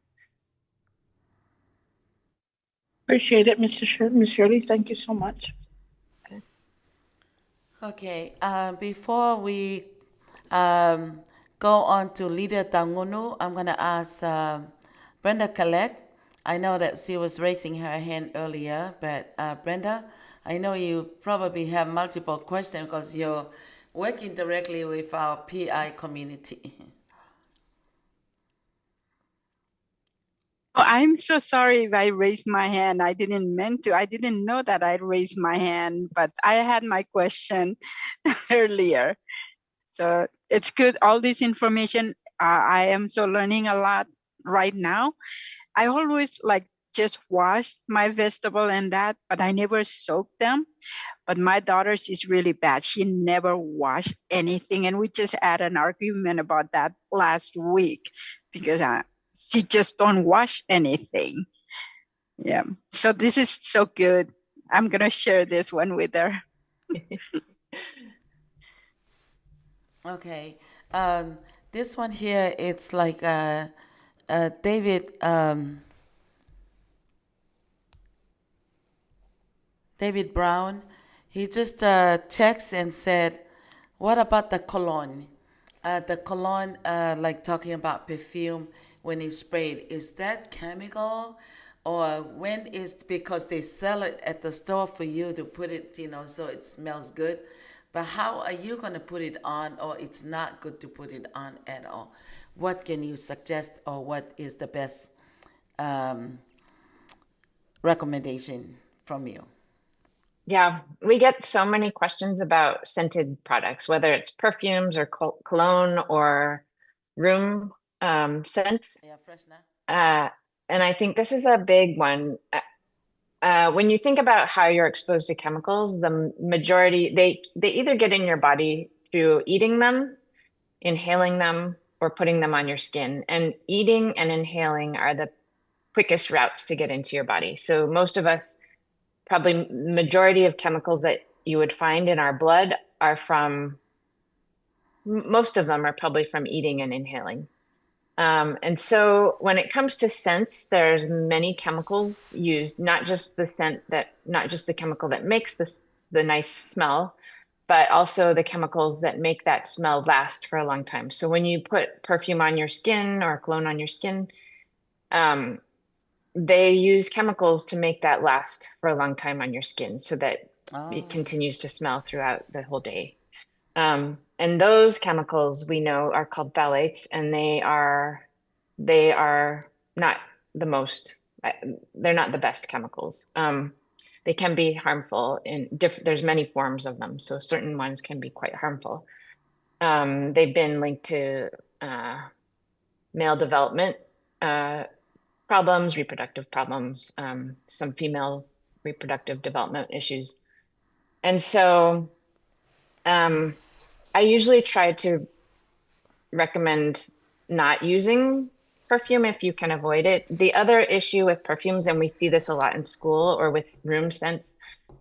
Speaker 11: Appreciate it, Ms. Shirley. Thank you so much.
Speaker 2: Okay, before we go on to Leader Tangunu, I'm going to ask Brenda Collect. I know that she was raising her hand earlier, but Brenda, I know you probably have multiple questions because you're working directly with our PI community.
Speaker 8: Oh, I'm so sorry if I raised my hand. I didn't mean to. I didn't know that I raised my hand, but I had my question earlier. So it's good. All this information, I am so learning a lot right now. I always just wash my vegetable and that, but I never soak them. But my daughter's is really bad. She never washed anything. And we just had an argument about that last week because she just don't wash anything. Yeah. So this is so good. I'm going to share this one with her.
Speaker 2: Okay. This one here, it's like David Brown. He just texted and said, what about the cologne? The cologne, like talking about perfume when it's sprayed, is that chemical? Or when is, because they sell it at the store for you to put it, so it smells good. But how are you going to put it on, or it's not good to put it on at all? What can you suggest, or what is the best recommendation from you?
Speaker 5: Yeah, we get so many questions about scented products, whether it's perfumes or cologne or room scents.
Speaker 2: Yeah, freshener.
Speaker 5: And I think this is a big one. When you think about how you're exposed to chemicals, the majority, they either get in your body through eating them, inhaling them, or putting them on your skin. And eating and inhaling are the quickest routes to get into your body. So most of us, probably majority of chemicals that you would find in our blood are most of them are probably from eating and inhaling. And so when it comes to scents, there's many chemicals used, not just the chemical that makes the nice smell, but also the chemicals that make that smell last for a long time. So when you put perfume on your skin or cologne on your skin, they use chemicals to make that last for a long time on your skin so that it continues to smell throughout the whole day. And those chemicals we know are called phthalates, and they are not the most they're not the best chemicals. They can be harmful there's many forms of them. So certain ones can be quite harmful. They've been linked to male development problems, reproductive problems, some female reproductive development issues. And so I usually try to recommend not using perfume if you can avoid it. The other issue with perfumes, and we see this a lot in school or with room scents,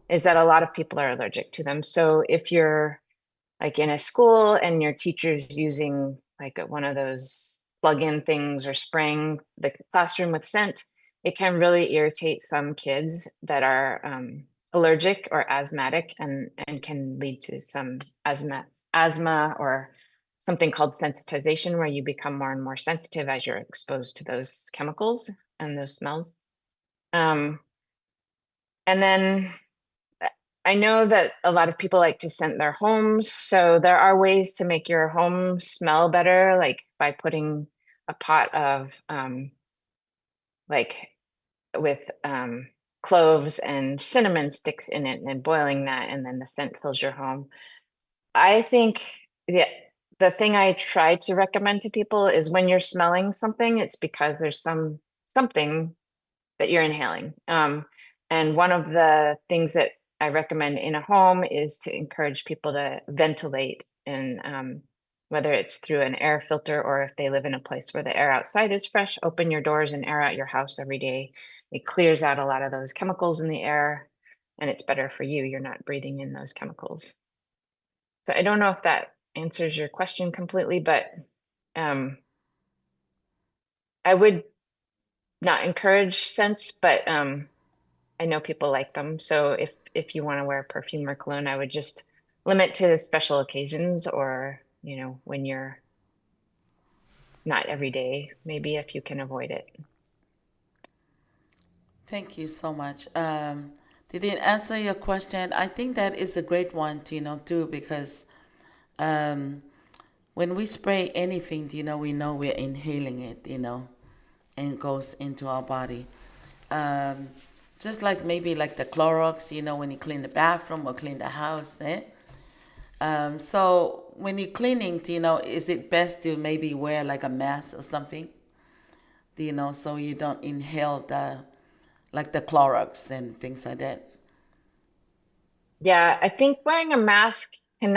Speaker 5: is that a lot of people are allergic to them. So if you're like in a school and your teacher's using like one of those plug-in things or spraying the classroom with scent, it can really irritate some kids that are allergic or asthmatic and can lead to some asthma or something called sensitization, where you become more and more sensitive as you're exposed to those chemicals and those smells. And then I know that a lot of people like to scent their homes. So there are ways to make your home smell better, like by putting a pot of like with cloves and cinnamon sticks in it and boiling that, and then the scent fills your home. I think the thing I try to recommend to people is when you're smelling something, it's because there's something that you're inhaling. And one of the things that I recommend in a home is to encourage people to ventilate, and whether it's through an air filter or if they live in a place where the air outside is fresh, open your doors and air out your house every day. It clears out a lot of those chemicals in the air, and it's better for you. You're not breathing in those chemicals. So I don't know if that answers your question completely, but I would not encourage scents, but I know people like them. So if you want to wear perfume or cologne, I would just limit to special occasions, or, when you're not every day, maybe if you can avoid it.
Speaker 2: Thank you so much. Did it answer your question? I think that is a great one, too, because when we spray anything, we know we're inhaling it, and it goes into our body. Just like maybe like the Clorox, when you clean the bathroom or clean the house, eh? So when you're cleaning, is it best to maybe wear like a mask or something? So you don't inhale like the Clorox and things like that.
Speaker 5: Yeah, I think wearing a mask can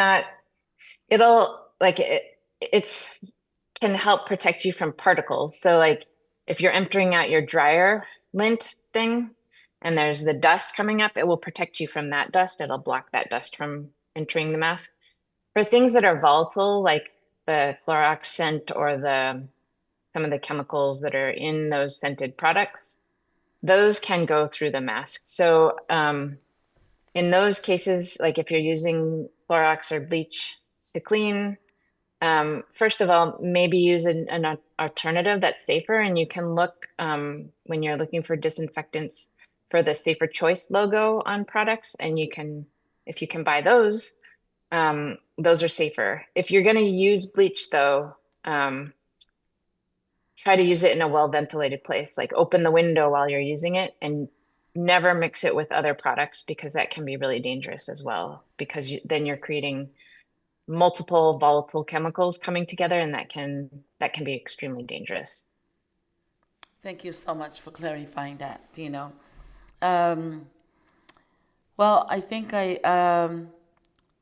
Speaker 5: help protect you from particles. So like if you're emptying out your dryer lint thing and there's the dust coming up, it will protect you from that dust. It'll block that dust from entering the mask. For things that are volatile, like the Clorox scent or some of the chemicals that are in those scented products, those can go through the mask. So in those cases, like if you're using Clorox or bleach to clean, first of all, maybe use an alternative that's safer, and you can look when you're looking for disinfectants for the Safer Choice logo on products, and if you can buy those are safer. If you're going to use bleach, though, try to use it in a well-ventilated place, like open the window while you're using it, and never mix it with other products, because that can be really dangerous as well, because then you're creating multiple volatile chemicals coming together, and that can be extremely dangerous.
Speaker 2: Thank you so much for clarifying that, well, I think I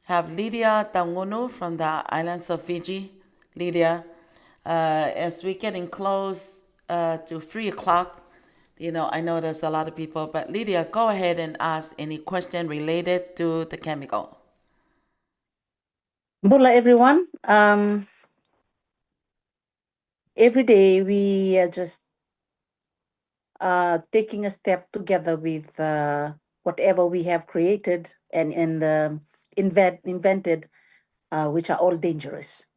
Speaker 2: have Lydia Tangunu from the islands of Fiji. Lydia, as we're getting close to 3 o'clock, I know there's a lot of people, but Lydia, go ahead and ask any question related to the chemical.
Speaker 12: Bula, everyone. Every day we are just taking a step together with whatever we have created and invented, which are all dangerous.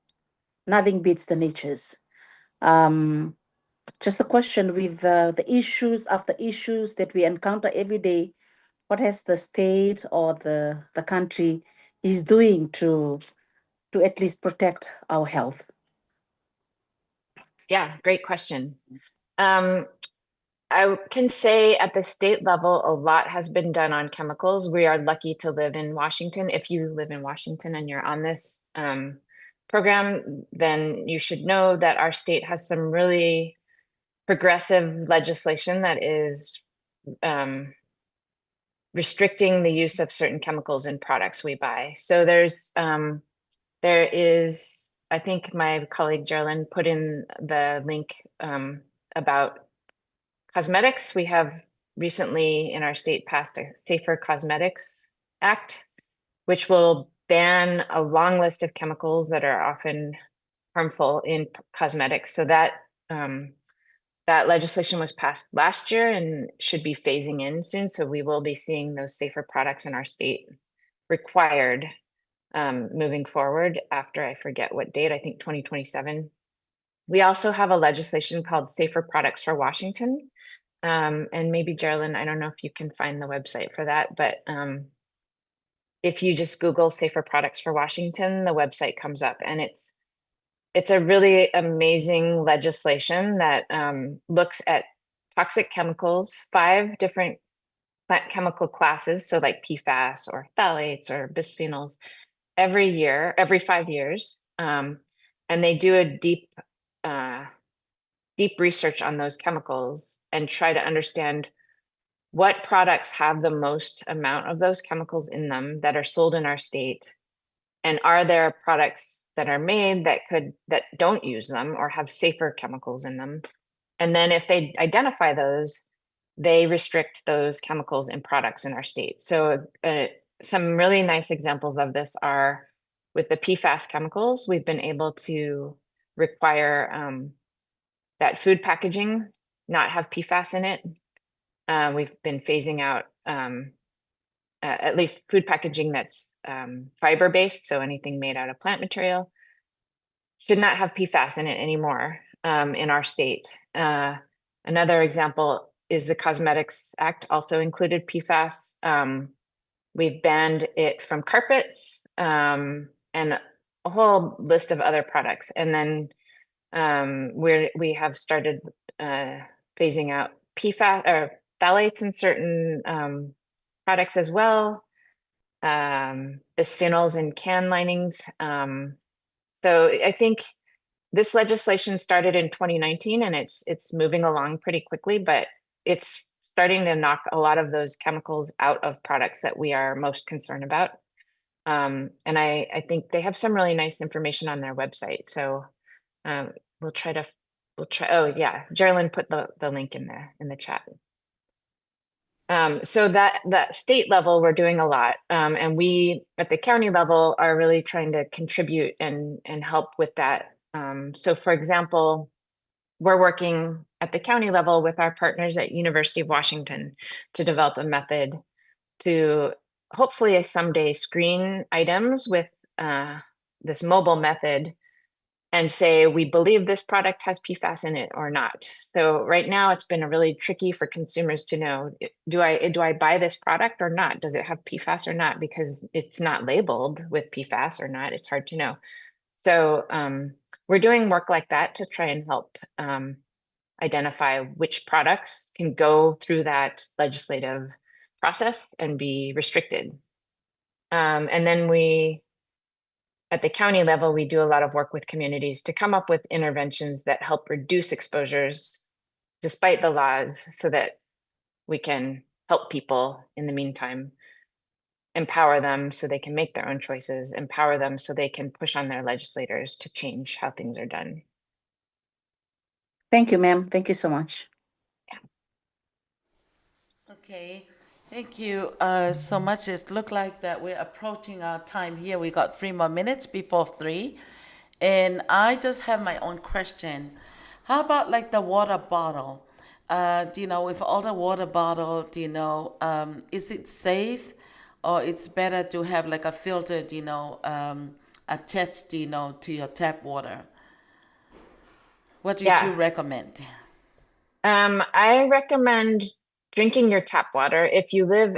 Speaker 12: Nothing beats the natures. Just a question with the issues after issues that we encounter every day. What has the state or the country is doing to at least protect our health?
Speaker 5: Yeah, great question. I can say at the state level, a lot has been done on chemicals. We are lucky to live in Washington. If you live in Washington and you're on this program, then you should know that our state has some really progressive legislation that is restricting the use of certain chemicals in products we buy. So there is, I think my colleague Geraldine put in the link about cosmetics. We have recently in our state passed a Safer Cosmetics Act, which will ban a long list of chemicals that are often harmful in cosmetics. So that that legislation was passed last year and should be phasing in soon. So we will be seeing those safer products in our state required moving forward after, I forget what date, I think 2027. We also have a legislation called Safer Products for Washington. And maybe Geraldine, I don't know if you can find the website for that, but if you just Google Safer Products for Washington, the website comes up, and it's a really amazing legislation that looks at toxic chemicals, 5 different chemical classes, so like PFAS or phthalates or bisphenols, every year, every 5 years. And they do a deep research on those chemicals and try to understand what products have the most amount of those chemicals in them that are sold in our state, and are there products that are made that don't use them or have safer chemicals in them. And then if they identify those, they restrict those chemicals in products in our state. So some really nice examples of this are with the PFAS chemicals. We've been able to require that food packaging not have PFAS in it. We've been phasing out at least food packaging that's fiber-based, so anything made out of plant material should not have PFAS in it anymore in our state. Another example is the Cosmetics Act also included PFAS. We've banned it from carpets and a whole list of other products. And then we have started phasing out PFAS or phthalates in certain products as well, bisphenols in can linings. So I think this legislation started in 2019 and it's moving along pretty quickly, but it's starting to knock a lot of those chemicals out of products that we are most concerned about. And I think they have some really nice information on their website. So we'll try, oh yeah, Geraldine put the link in there in the chat. So that state level, we're doing a lot. And we at the county level are really trying to contribute and help with that. So for example, we're working at the county level with our partners at University of Washington to develop a method to hopefully someday screen items with this mobile method and say, we believe this product has PFAS in it or not. So right now it's been really tricky for consumers to know, do I buy this product or not? Does it have PFAS or not? Because it's not labeled with PFAS or not, it's hard to know. So we're doing work like that to try and help identify which products can go through that legislative process and be restricted. And then at the county level, we do a lot of work with communities to come up with interventions that help reduce exposures despite the laws so that we can help people in the meantime, empower them so they can make their own choices, empower them so they can push on their legislators to change how things are done.
Speaker 12: Thank you, ma'am. Thank you so much.
Speaker 2: Okay, thank you so much. It looked like that we're approaching our time here. We got 3 more minutes before 3. And I just have my own question. How about like the water bottle? Do you know, with all the water bottle, do you know, is it safe or it's better to have like a filter, do you know, attached, you know, to your tap water? What do you recommend?
Speaker 5: I recommend drinking your tap water.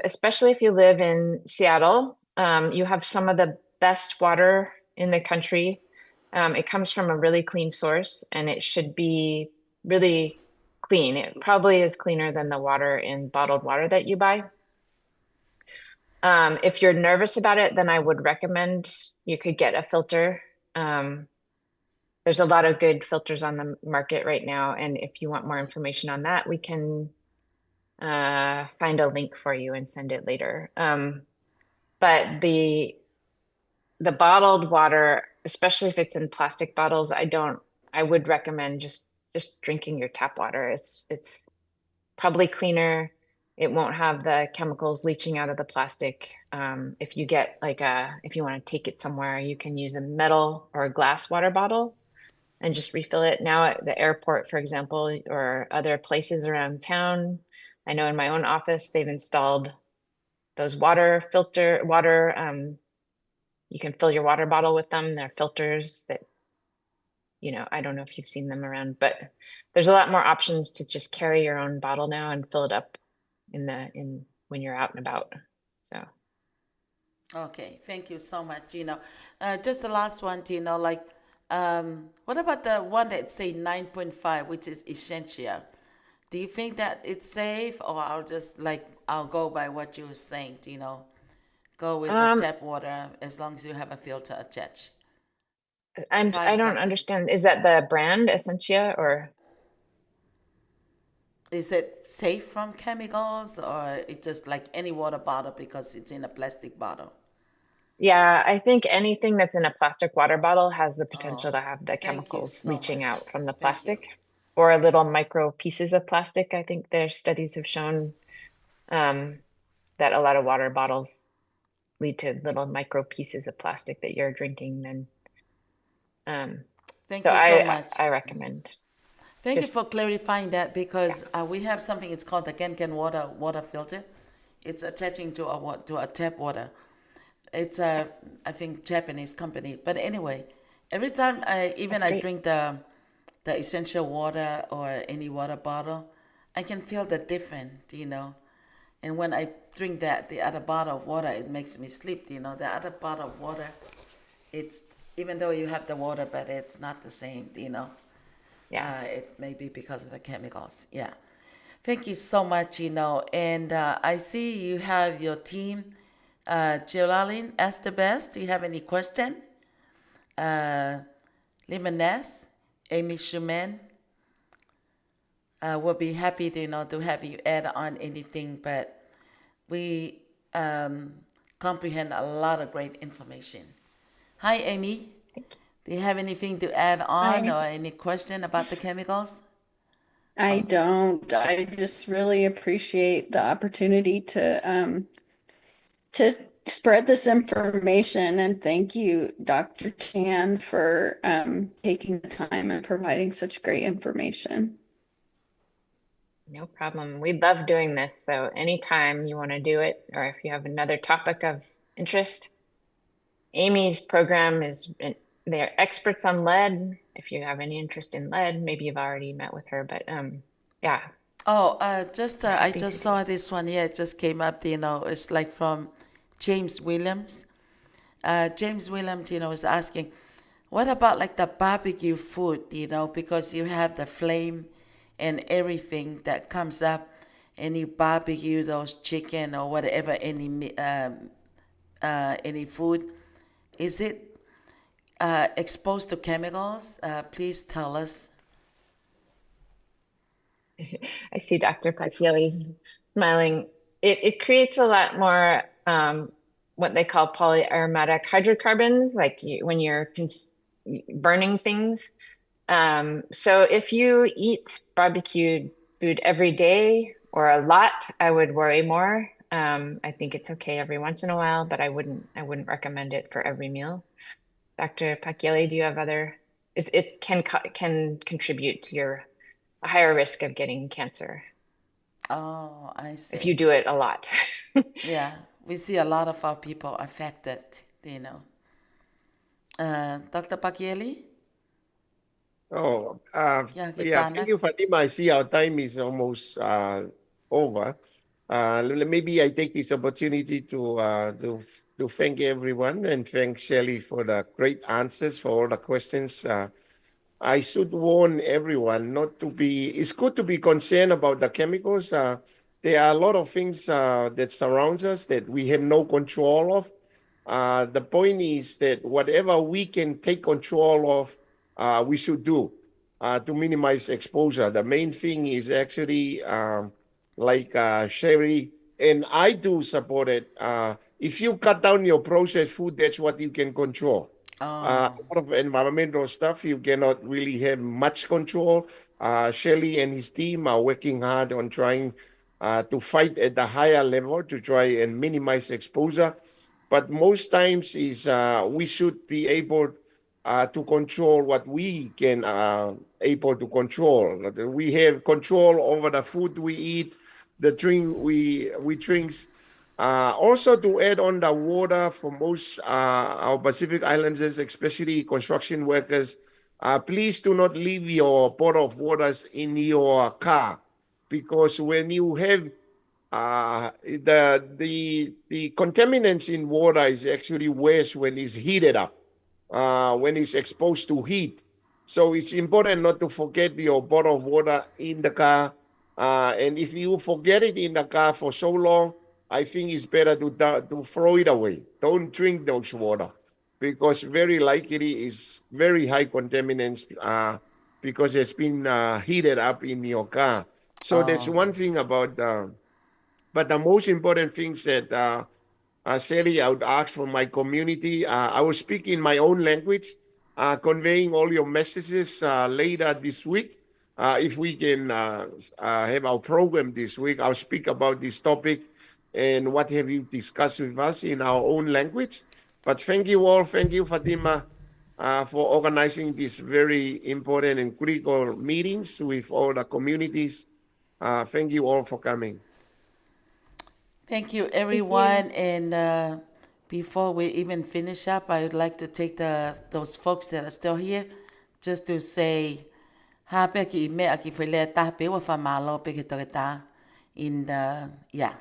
Speaker 5: Especially if you live in Seattle, you have some of the best water in the country. It comes from a really clean source and it should be really clean. It probably is cleaner than the water in bottled water that you buy. If you're nervous about it, then I would recommend you could get a filter. There's a lot of good filters on the market right now, and if you want more information on that, we can find a link for you and send it later. But the bottled water, especially if it's in plastic bottles, I would recommend just drinking your tap water. It's probably cleaner. It won't have the chemicals leaching out of the plastic. If you get if you want to take it somewhere, you can use a metal or a glass water bottle and just refill it. Now at the airport, for example, or other places around town, I know in my own office, they've installed those you can fill your water bottle with them. They're filters that, I don't know if you've seen them around, but there's a lot more options to just carry your own bottle now and fill it up when you're out and about. So.
Speaker 2: Okay, thank you so much, Gino. Just the last one, Gino, what about the one that say 9.5, which is Essentia? Do you think that it's safe, or I'll go by what you were saying, Gino? Go with the tap water as long as you have a filter attached.
Speaker 5: I don't understand. Is that the brand Essentia, or
Speaker 2: is it safe from chemicals, or it's just like any water bottle because it's in a plastic bottle?
Speaker 5: Yeah, I think anything that's in a plastic water bottle has the potential to have the chemicals leaching out from the plastic, or little micro pieces of plastic. I think their studies have shown that a lot of water bottles lead to little micro pieces of plastic that you're drinking. Then,
Speaker 2: thank you so much.
Speaker 5: I recommend.
Speaker 2: Thank you for clarifying that, because we have something. It's called the Genken water filter. It's attaching to a tap water. It's I think Japanese company. But anyway, every time I drink the essential water or any water bottle, I can feel the difference, And when I drink the other bottle of water, it makes me sleep, The other bottle of water, it's even though you have the water, but it's not the same,
Speaker 5: Yeah.
Speaker 2: It may be because of the chemicals. Yeah. Thank you so much, And I see you have your team. Jolalin Estebes, do you have any question? Limanes, Amy Schumann, we'll be happy to have you add on anything, but we comprehend a lot of great information. Hi, Amy. Do you have anything to add on or any question about the chemicals?
Speaker 13: I don't. I just really appreciate the opportunity to spread this information, and thank you, Dr. Chan, for taking the time and providing such great information.
Speaker 5: No problem. We love doing this. So anytime you want to do it, or if you have another topic of interest, Amy's program they're experts on lead. If you have any interest in lead, maybe you've already met with her, but yeah.
Speaker 2: Oh, I just saw this one here. It just came up, it's like from James Williams. James Williams, is asking, what about like the barbecue food, because you have the flame and everything that comes up, and you barbecue those chicken or whatever, any food. Is it exposed to chemicals? Please tell us.
Speaker 5: I see Dr. Pakieli's smiling. It creates a lot more what they call polyaromatic hydrocarbons, like when you're burning things. So if you eat barbecued food every day or a lot, I would worry more. I think it's okay every once in a while, but I wouldn't recommend it for every meal. Dr. Pakieli, do you have other? It can contribute to a higher risk of getting cancer.
Speaker 2: Oh, I see.
Speaker 5: If you do it a lot.
Speaker 2: Yeah, we see a lot of our people affected, Dr. Pakieli?
Speaker 6: Oh, yeah, thank you, Fatima. I see our time is almost over. Maybe I take this opportunity to thank everyone and thank Shelley for the great answers for all the questions. I should warn everyone not to be. It's good to be concerned about the chemicals. There are a lot of things that surrounds us that we have no control of. The point is that whatever we can take control of, we should do to minimize exposure. The main thing is actually like Sherry and I do support it. If you cut down your processed food, that's what you can control. A lot of environmental stuff you cannot really have much control. Shelley and his team are working hard on trying to fight at the higher level to try and minimize exposure. But most times is we should be able to control what we can able to control. We have control over the food we eat, the drink we drinks. Also, to add on the water for most our Pacific Islanders, especially construction workers, please do not leave your bottle of waters in your car, because when you have the contaminants in water is actually worse when it's heated up, when it's exposed to heat. So it's important not to forget your bottle of water in the car. And if you forget it in the car for so long, I think it's better to throw it away. Don't drink those water, because very likely is very high contaminants because it's been heated up in your car. So that's one thing about. But the most important things that Sally, I would ask for my community. I will speak in my own language, conveying all your messages later this week. If we can have our program this week, I'll speak about this topic and what have you discussed with us in our own language. But thank you all. Thank you, Fatima, for organizing these very important and critical meetings with all the communities. Thank you all for coming.
Speaker 2: Thank you, everyone. And before we even finish up, I would like to take those folks that are still here just to say, hape ki me aki whele tape wa whamalo pe ke toke tā in yeah.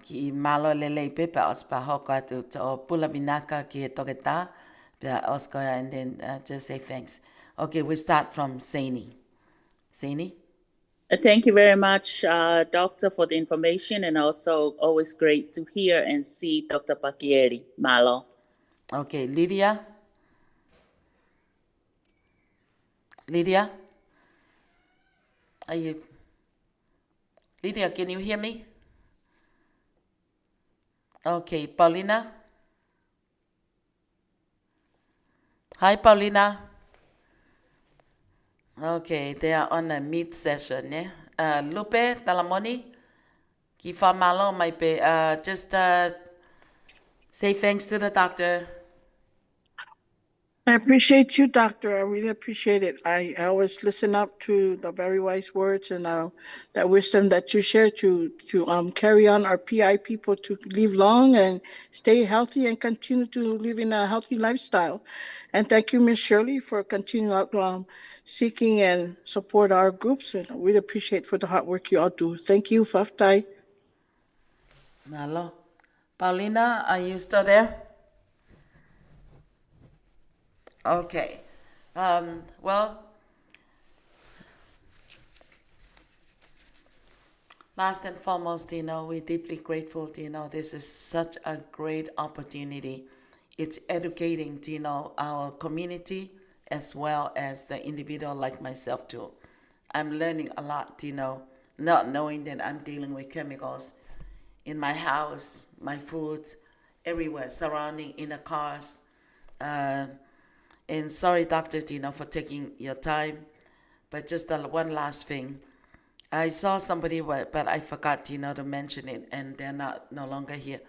Speaker 2: Ki malo lele pepe ospa hoko atu o pula vinaka ki he toke tā pe oskoya, and then just say thanks. Okay, we start from Saini. Saini?
Speaker 9: Thank you very much, Doctor, for the information, and also always great to hear and see Dr. Pakieri. Malo.
Speaker 2: Okay, Lydia? Lydia? Are you... Lydia, can you hear me? Okay, Paulina? Hi, Paulina. Okay, they are on a meet session, yeah? Lupe, Talamoni? Ki wha malo mai pe, just say thanks to the doctor.
Speaker 11: I appreciate you, Doctor. I really appreciate it. I always listen up to the very wise words and that wisdom that you share to carry on our PI people to live long and stay healthy and continue to live in a healthy lifestyle. And thank you, Ms. Shirley, for continuing seeking and support our groups. And I really appreciate for the hard work you all do. Thank you, Faftai.
Speaker 2: Malo. Paulina, are you still there? Okay. Well, last and foremost, we're deeply grateful. This is such a great opportunity. It's educating, our community as well as the individual like myself too. I'm learning a lot, not knowing that I'm dealing with chemicals in my house, my foods, everywhere, surrounding in the cars. And sorry, Dr. for taking your time. But just one last thing. I saw somebody, but I forgot, to mention it, and they're no longer here.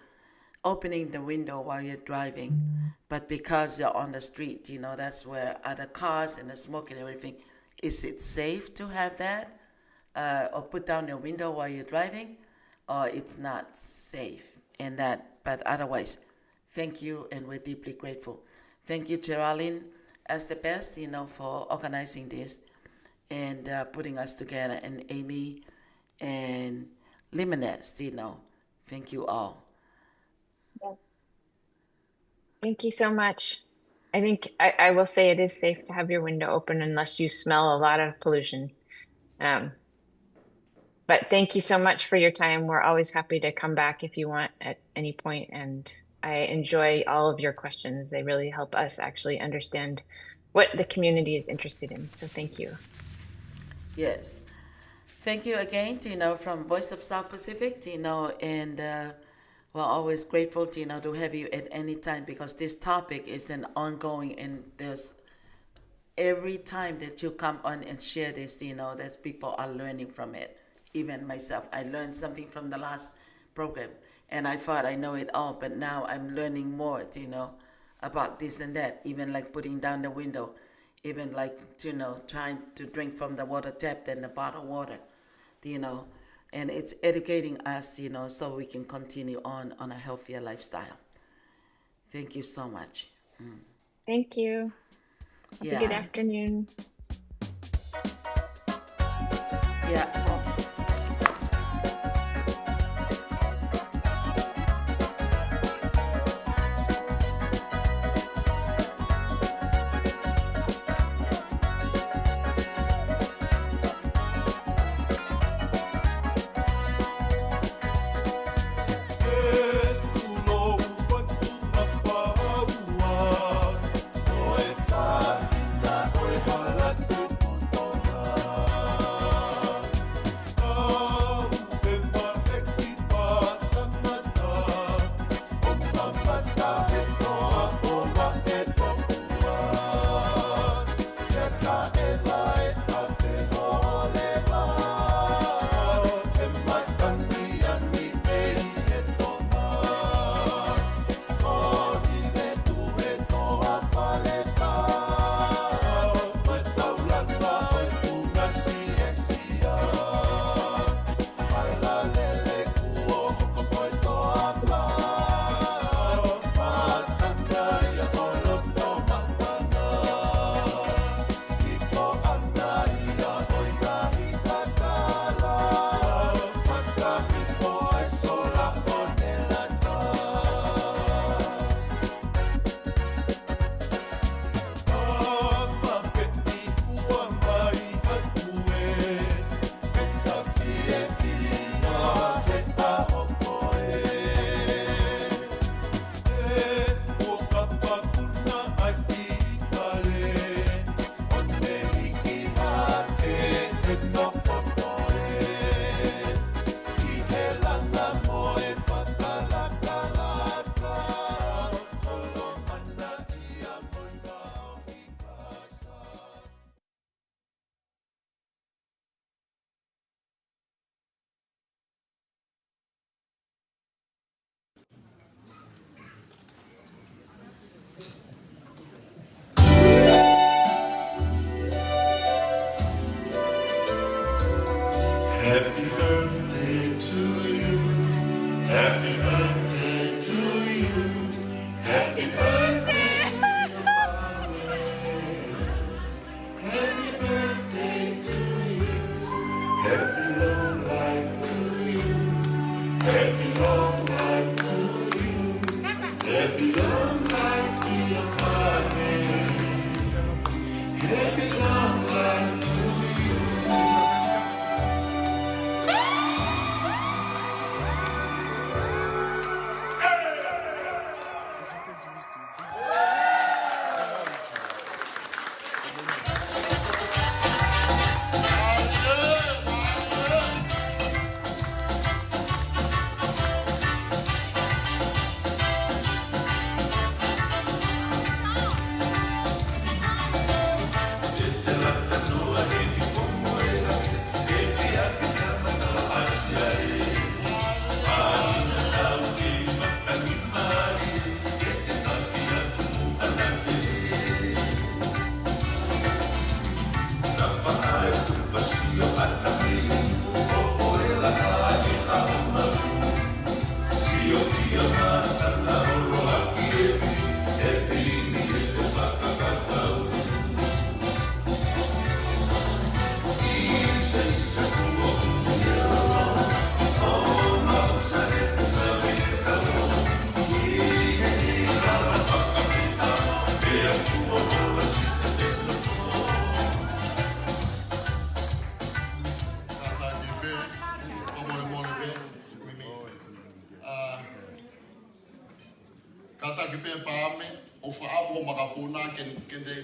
Speaker 2: Opening the window while you're driving, but because you're on the street, that's where other cars and the smoke and everything. Is it safe to have that? Or put down your window while you're driving? Or it's not safe? And that, but otherwise, thank you, and we're deeply grateful. Thank you, Geraldine, as the best, for organizing this and putting us together, and Amy and Limonest, Thank you all.
Speaker 5: Thank you so much. I think I will say it is safe to have your window open unless you smell a lot of pollution. But thank you so much for your time. We're always happy to come back if you want at any point, and I enjoy all of your questions. They really help us actually understand what the community is interested in. So thank you.
Speaker 2: Yes. Thank you again, Tino, from Voice of South Pacific, Tino, and we're always grateful, Tino, to have you at any time because this topic is an ongoing, and there's every time that you come on and share this, there's people are learning from it. Even myself, I learned something from the last program, and I thought I know it all, but now I'm learning more, about this and that. Even like putting down the window, even like trying to drink from the water tap than the bottled water, and it's educating us, so we can continue on a healthier lifestyle. Thank you so much.
Speaker 5: Thank you. Have a good
Speaker 2: Yeah.
Speaker 5: afternoon.
Speaker 2: Yeah.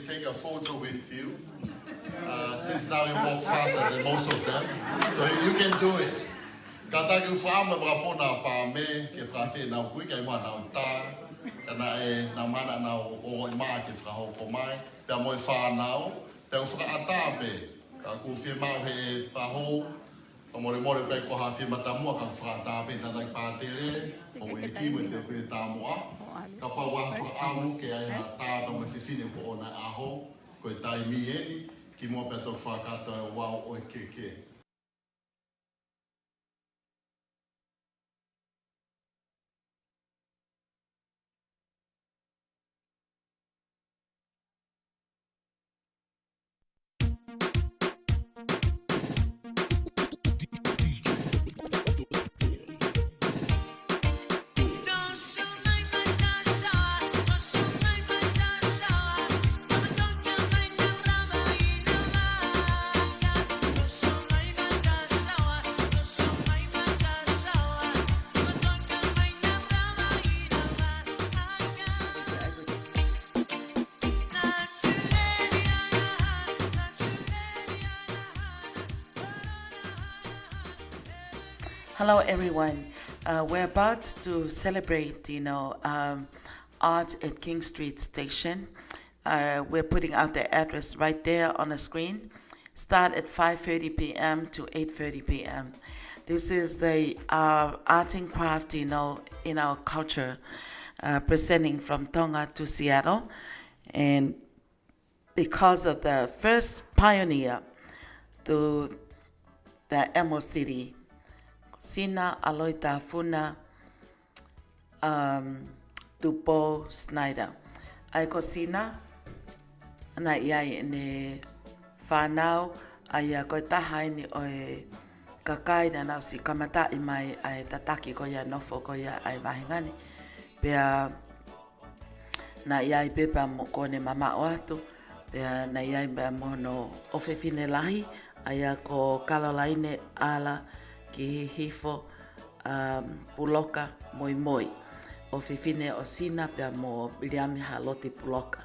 Speaker 14: take a photo with you. Since now you walk faster than most of them, so you can do it. Kata ku whaama rapona pa me ke whawhi na kui kai mua na uta, kana e na mana na o ima ke whahoko mai, pia moi whanau, pia whakaata pe, ka ku whi mau he whaho, ka more kai ko hawhi matamua ka whakaata pe tanak pātere, o e ki mo te pui tāmua, ka pa wā whakaamu ke ai ha tā pa me whiwhine po ona aho, ko e tai mi e, ki mua pe tok whakata e wau o e keke.
Speaker 2: Hello, everyone. We're about to celebrate, art at King Street Station. We're putting out the address right there on the screen. Start at 5:30 p.m. to 8:30 p.m. This is the art and craft, in our culture, presenting from Tonga to Seattle. And because of the first pioneer to the Emerald City, Sina Aloita Funa Tupo Snyder. Ai ko Sina na iai ne whanau ai ko tahai ni o e kakai na nau si kamata I mai ai tataki ko ia nofo ko ia ai wahingani. Pea na iai pepa mo kone mama o atu. Pea na iai pea mono ofefine lahi ai ko kalalaine ala ki hifo puloka moi moi. O whiwhine o Sina pia mo William Haloti puloka.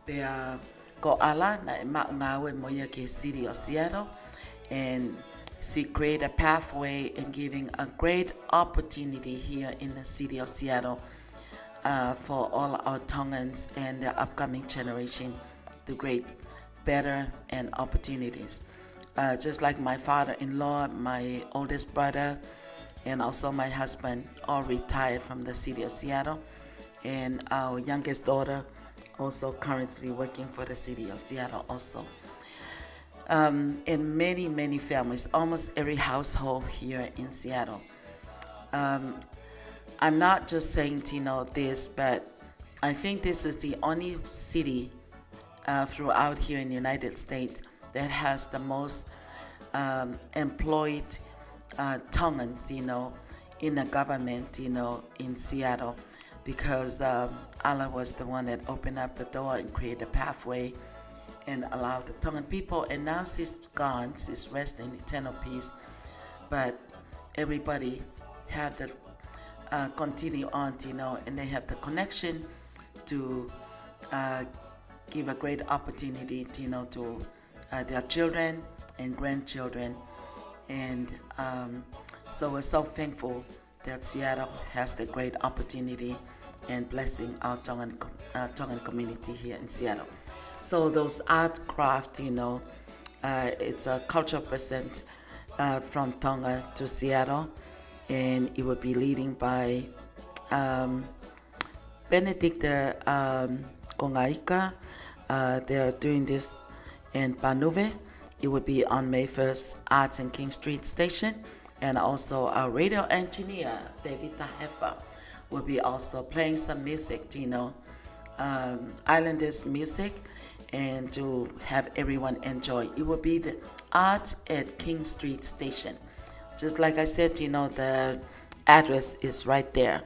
Speaker 2: Pia ko ala na e maungawe mo ia ki city of Seattle, and she create a pathway and giving a great opportunity here in the city of Seattle for all our Tongans and the upcoming generation to create better and opportunities. Just like my father-in-law, my oldest brother, and also my husband, all retired from the city of Seattle. And our youngest daughter also currently working for the city of Seattle also. And many, many families, almost every household here in Seattle. I'm not just saying, this, but I think this is the only city throughout here in the United States that has the most employed Tongans, in the government, in Seattle, because Allah was the one that opened up the door and created a pathway and allowed the Tongan people. And now she's gone, she's resting in eternal peace. But everybody have to continue on, and they have the connection to give a great opportunity, to their children and grandchildren. And so we're so thankful that Seattle has the great opportunity and blessing our Tongan community here in Seattle. So those art craft, it's a cultural present from Tonga to Seattle, and it will be leading by Benedicta Kongaika. They're doing this in Panuve. It will be on May 1st, Arts in King Street Station. And also our radio engineer, Davita Heffa, will be also playing some music, Islanders music, and to have everyone enjoy. It will be the Art at King Street Station. Just like I said, the address is right there.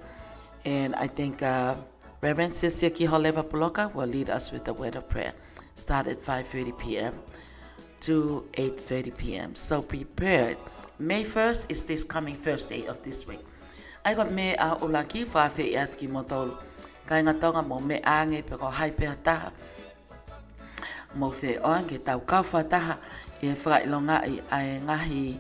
Speaker 2: And I think Reverend Sisia Kiholeva Puloka will lead us with the word of prayer. Start at 5:30 p.m. to 8:30 p.m. So prepared. May 1st is this coming Thursday of this week. I got me ulaki fa fe at ki motol. Kai nga tonga mo me ange pe ko hai pe ta. mo fe oange tau kaufataha e whakailonga i ai ngahi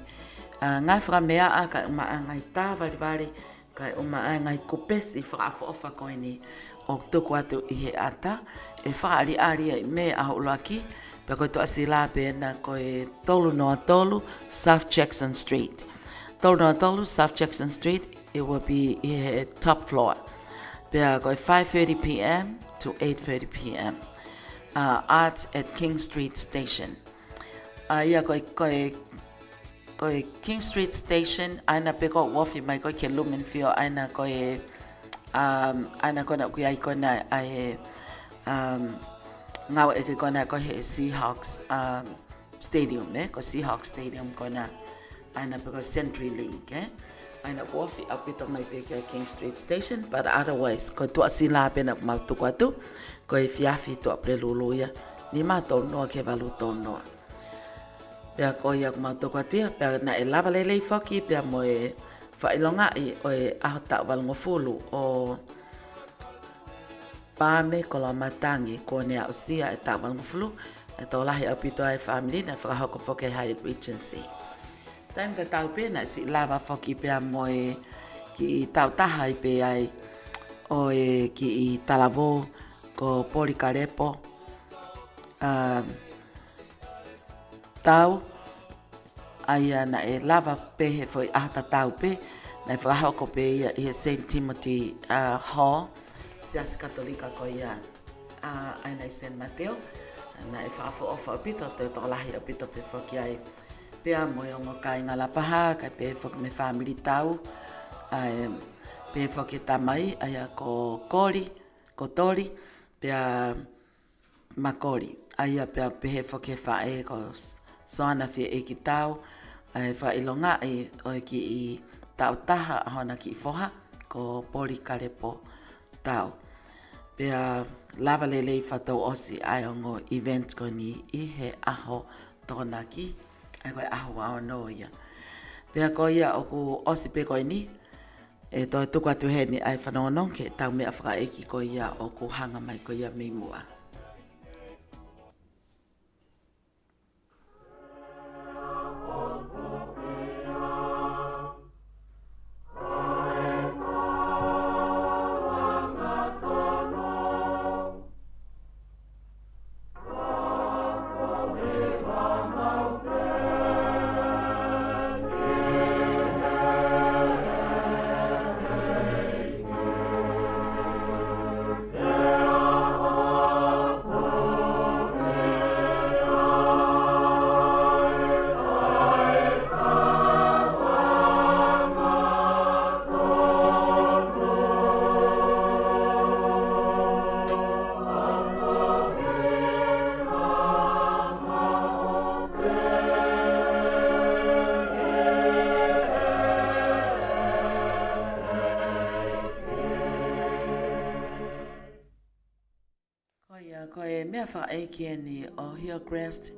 Speaker 2: ngai whakamea a ka uma ngai tā wari ka uma ngai kupesi whakafoofa koe ni o tuku atu i he ata e whaari ari ai me a ulaki pe koe to asila pe na koe tolu noa tolu South Jackson Street. Tolu noa tolu South Jackson Street, it will be i he top floor. Pe koe 5:30 p.m. to 8:30 p.m. Arts at King Street Station. Ia koe King Street Station, aina pe ko wofi mai koe ke Lumenfield, aina koe aina kona kui ai kona ai ngau e ke kona koe he Seahawks Stadium, ko Seahawks Stadium kona aina pe ko CenturyLink, aina wofi apito mai pe ke King Street Station, but otherwise ko tua sila pe na mautuku atu, koe fiafi tua preluluia, ni mato noa ke valu tonoa. Pea koe ia kumautuku atia, pea na e lava lelei foki, pea mo e whailonga i o e aho tau walngofulu o Pame Kolo Matangi, ko nea o sia e tau walngofulu, e tō lahi au pito ai family na whakahoko foke Hyatt Regency. Taim ka tau pēna si lava foki pea mo e ki i tau taha i pe ai o e ki i Talavo ko Polikarepo tau aia na e lava pe he foi ahata tau pe na e whakahoko pe ia i he St. Timothy Hall Sias Katolika ko ia aina i San Mateo na e whakafo ofa o pito te tolahi o pito pe whaki ai pea mo e ongo kai ngala paha kai pe whaki me family tau pe whaki tamai aia ko tori pea makori aia pea pe he whaki whae ko soana fia e ki tau whailonga e o ki i tau taha ahona ki i foha ko Polikarepo tau. Pea lava lelei whatau osi ai ongo events ko ni i he aho tōna ki ai koe aho ao no ia. Pea ko ia o ku osi pe koe ni e toi tuku atu he ni ai whanonong ke tau mea whakaeki ko ia o ku hanga mai ko ia mei mua. Koe mea whaeki e ni o Hillcrest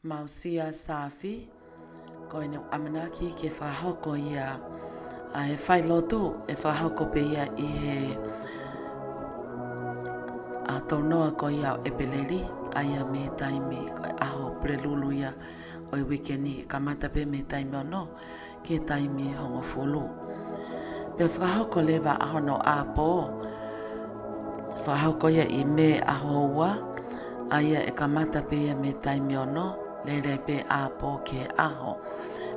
Speaker 2: Mausia Safi koe ni amanaki ke whahoko ia e whai lotu e whahoko pe ia i he a taunoa ko ia o Epeleri aia me taimi koe aho prelulu ia o i wikeni kamata pe me taimi ono ke taimi hongo fulu. Pe whahoko lewa aho no a po whahauko ia i me ahoua, aia e kamata pe ia me taimi ono, lele pe a po ke aho.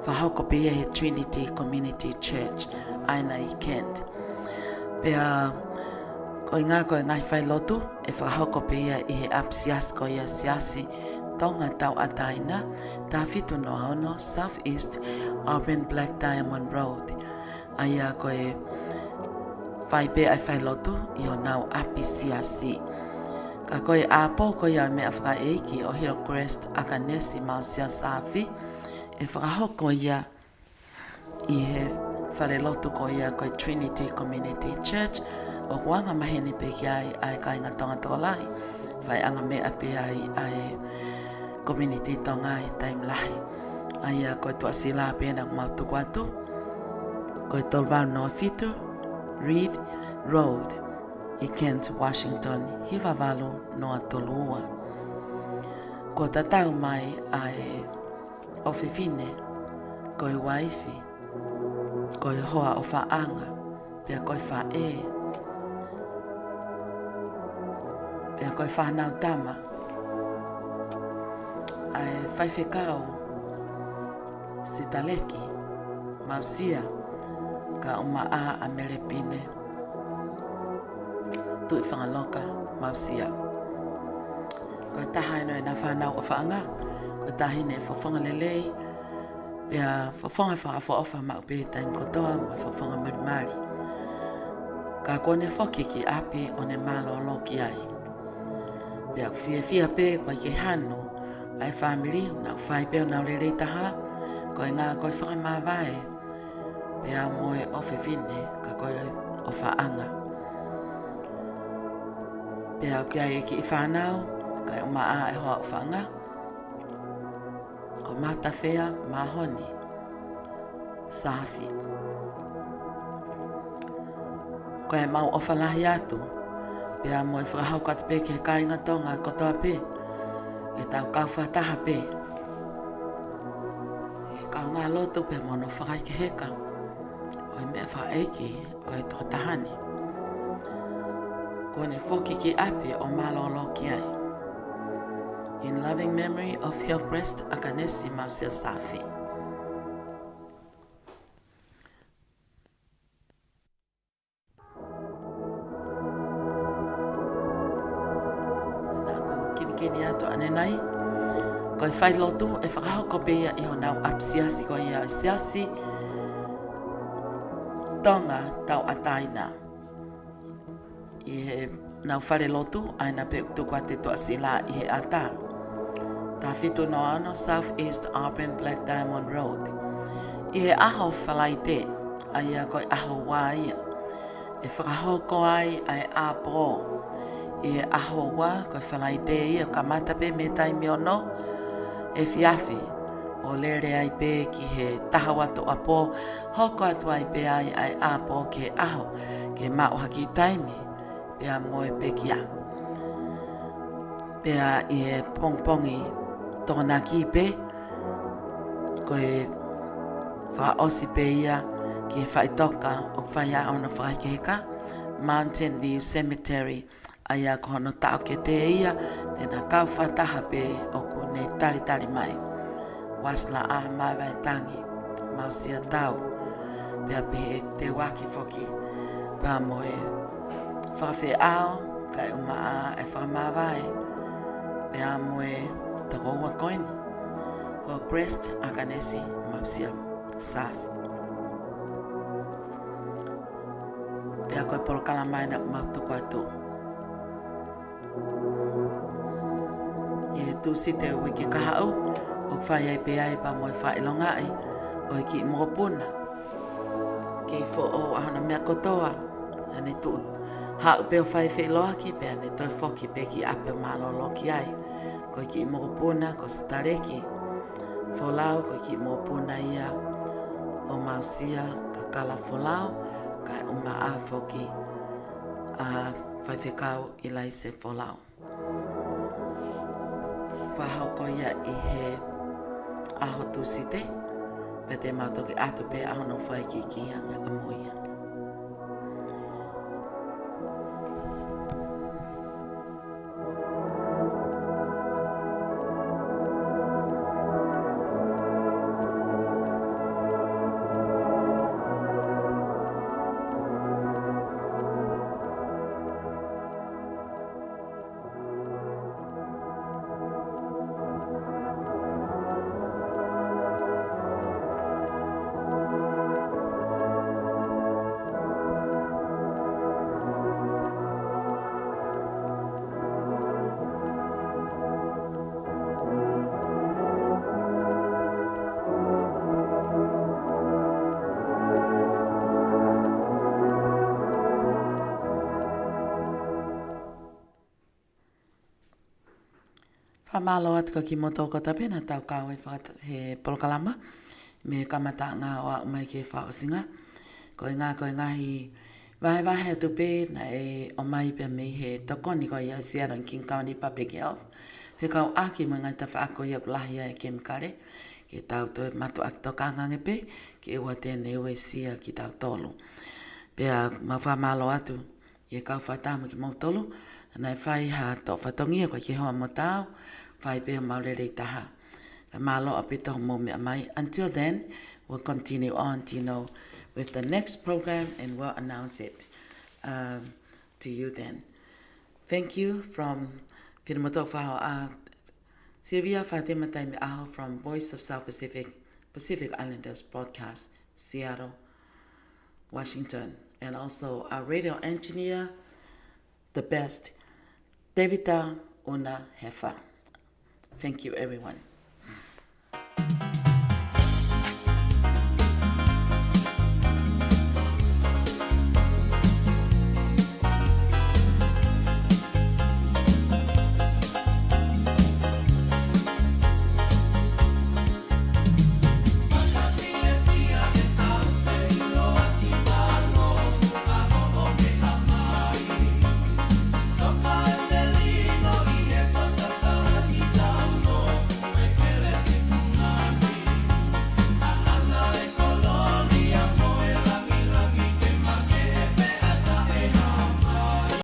Speaker 2: Whahauko pe ia he Trinity Community Church, aina i Kent. Pea, koe ngai whai lotu, e whahauko pe ia i he apsias ko ia siasi, tonga tau ataina, tawhitu no ono, South East Urban Black Diamond Road. Aia koe whai pe ai whai lotu i o nau api CRC. Ka koe a po ko ia me awhaka eiki o Hillcrest Akanesi Mausia Safi e whakahoko ia i he whare lotu ko ia koe Trinity Community Church o kuanga maheni pe ki ai ka inga tonga tolahi whai anga mea pe ai community tonga i time lahi. Aia koe tua sila pe na kumautuku atu koe tolvau no fitu Reed Road, i Kent, Washington, Hivavalu, Noa Tolua. Ko tatau mai ai o whiwhine, ko i waifi, ko i hoa o whaanga, pia ko i wha pia ko i whanau tama, ai whaiwhekau, sitaleki, mausia, ka umaa a melepine, tui whangaloka, mausia. Ko i taha ino e na whanau o whaanga, ko i tahine whawhanga lelei, pia whawhanga whaafo mau pe taim kotoa, mo whawhanga marimari. Ka kone whoki ki api o ne malo loki ai. Pia fia pe kwa ke hano, ai family, na whai pe o nau lelei taha, ko i ngā koi whakamawai, pia moe o whiwhine, ka koi o whaanga. Pia o kia e ki i whanau, kai o maa e hoa o whaanga, ko mata whea, mahoni, safi. Ko e mau o whalahi atu, pia mo e whakahau kata pe ke kāinga tonga kotoa pe, e tau kau whataha pe. E kau ngā loto pe mono whakai ke heka, o e mea whaeiki, o e toka tahani. Ko ne whoki ki api o malolo ki ai. In loving memory of Hillcrest Akanesi Mausia Safi. Kini ato ane nai, ko i whai lotu e whakahau ko bea i ho nau apsiasi ko ia siasi tonga tau ataina. I he nau whare lotu aina pe tuku te toa sila i he ata. Ta whitu no ano South East Auburn Black Diamond Road. I he aho whalai te, a ia ko i aho wā ia. E whakahau ko ai ai a po. I aho wa ko whalai te ia ka mata pe me taimi ono e fiafi o lere ai pe ki he taha watu a po hoko atu ai pe ai a po ke aho ke mao haki taimi pe a moe pe ki a pe a i e pongpongi tōna ki pe ko e wha osi pe ia ki e whaitoka o whaia ona whaikeka Mountain View Cemetery aia ko no tau ke te ia, tēnā kau whataha pe o kune tali mai. Wasla a mawai tangi, mausia tau, pia pe te waki foki, pa moe whawhi ao, kai uma a e whamawai, pia moe te koua koini, ko Crest Akanesi mausia safi. Pia koe polokala mai na umautuku atu. E tu si te wiki kahau, o whai ai pe ai pa moe whai longa ai, o ki mōpuna. Kei fo o ahona mea kotoa, ane tu hau pe o whai wheloa ki pe ane toi whoki pe ki ape o malolo ki ai. Ko ki mōpuna, ko stareki, wholau ko ki mōpuna ia, o mausia ka kala wholau, ka uma a whoki, a whai whekau i lai se wholau. Whahau ko ia i he aho tu site, pe te mautoki atu pe aho no whai ki anga amoia. Whamalo atu ka ki moto ko tapena tau kau e whakat he polokalama me kamata ngā o umai ke whaosinga. Ko i ngā hi Vahe tu pe na e o mai pe me he tokoni ko ia Seattle King County Public Health. Whikau aki mga ta whaako ia lahia e kemikare. Ke tau to matu ak to kangange pe. Ke ua tēne ue sia ki tau tolu. Pea mawha malo atu. Ie kau whatama ki mautolu. Nai whai ha to whatongia kwa ki hoa mo tau. Whai pea maurere taha. Ka malo api tohu mo mea mai. Until then, we'll continue on to, with the next program and we'll announce it to you then. Thank you from Whirimoto Whao Sylvia Fatima Taimi Aho from Voice of South Pacific, Pacific Islanders Broadcast, Seattle, Washington. And also our radio engineer, the best, Devita Una Hefa. Thank you, everyone.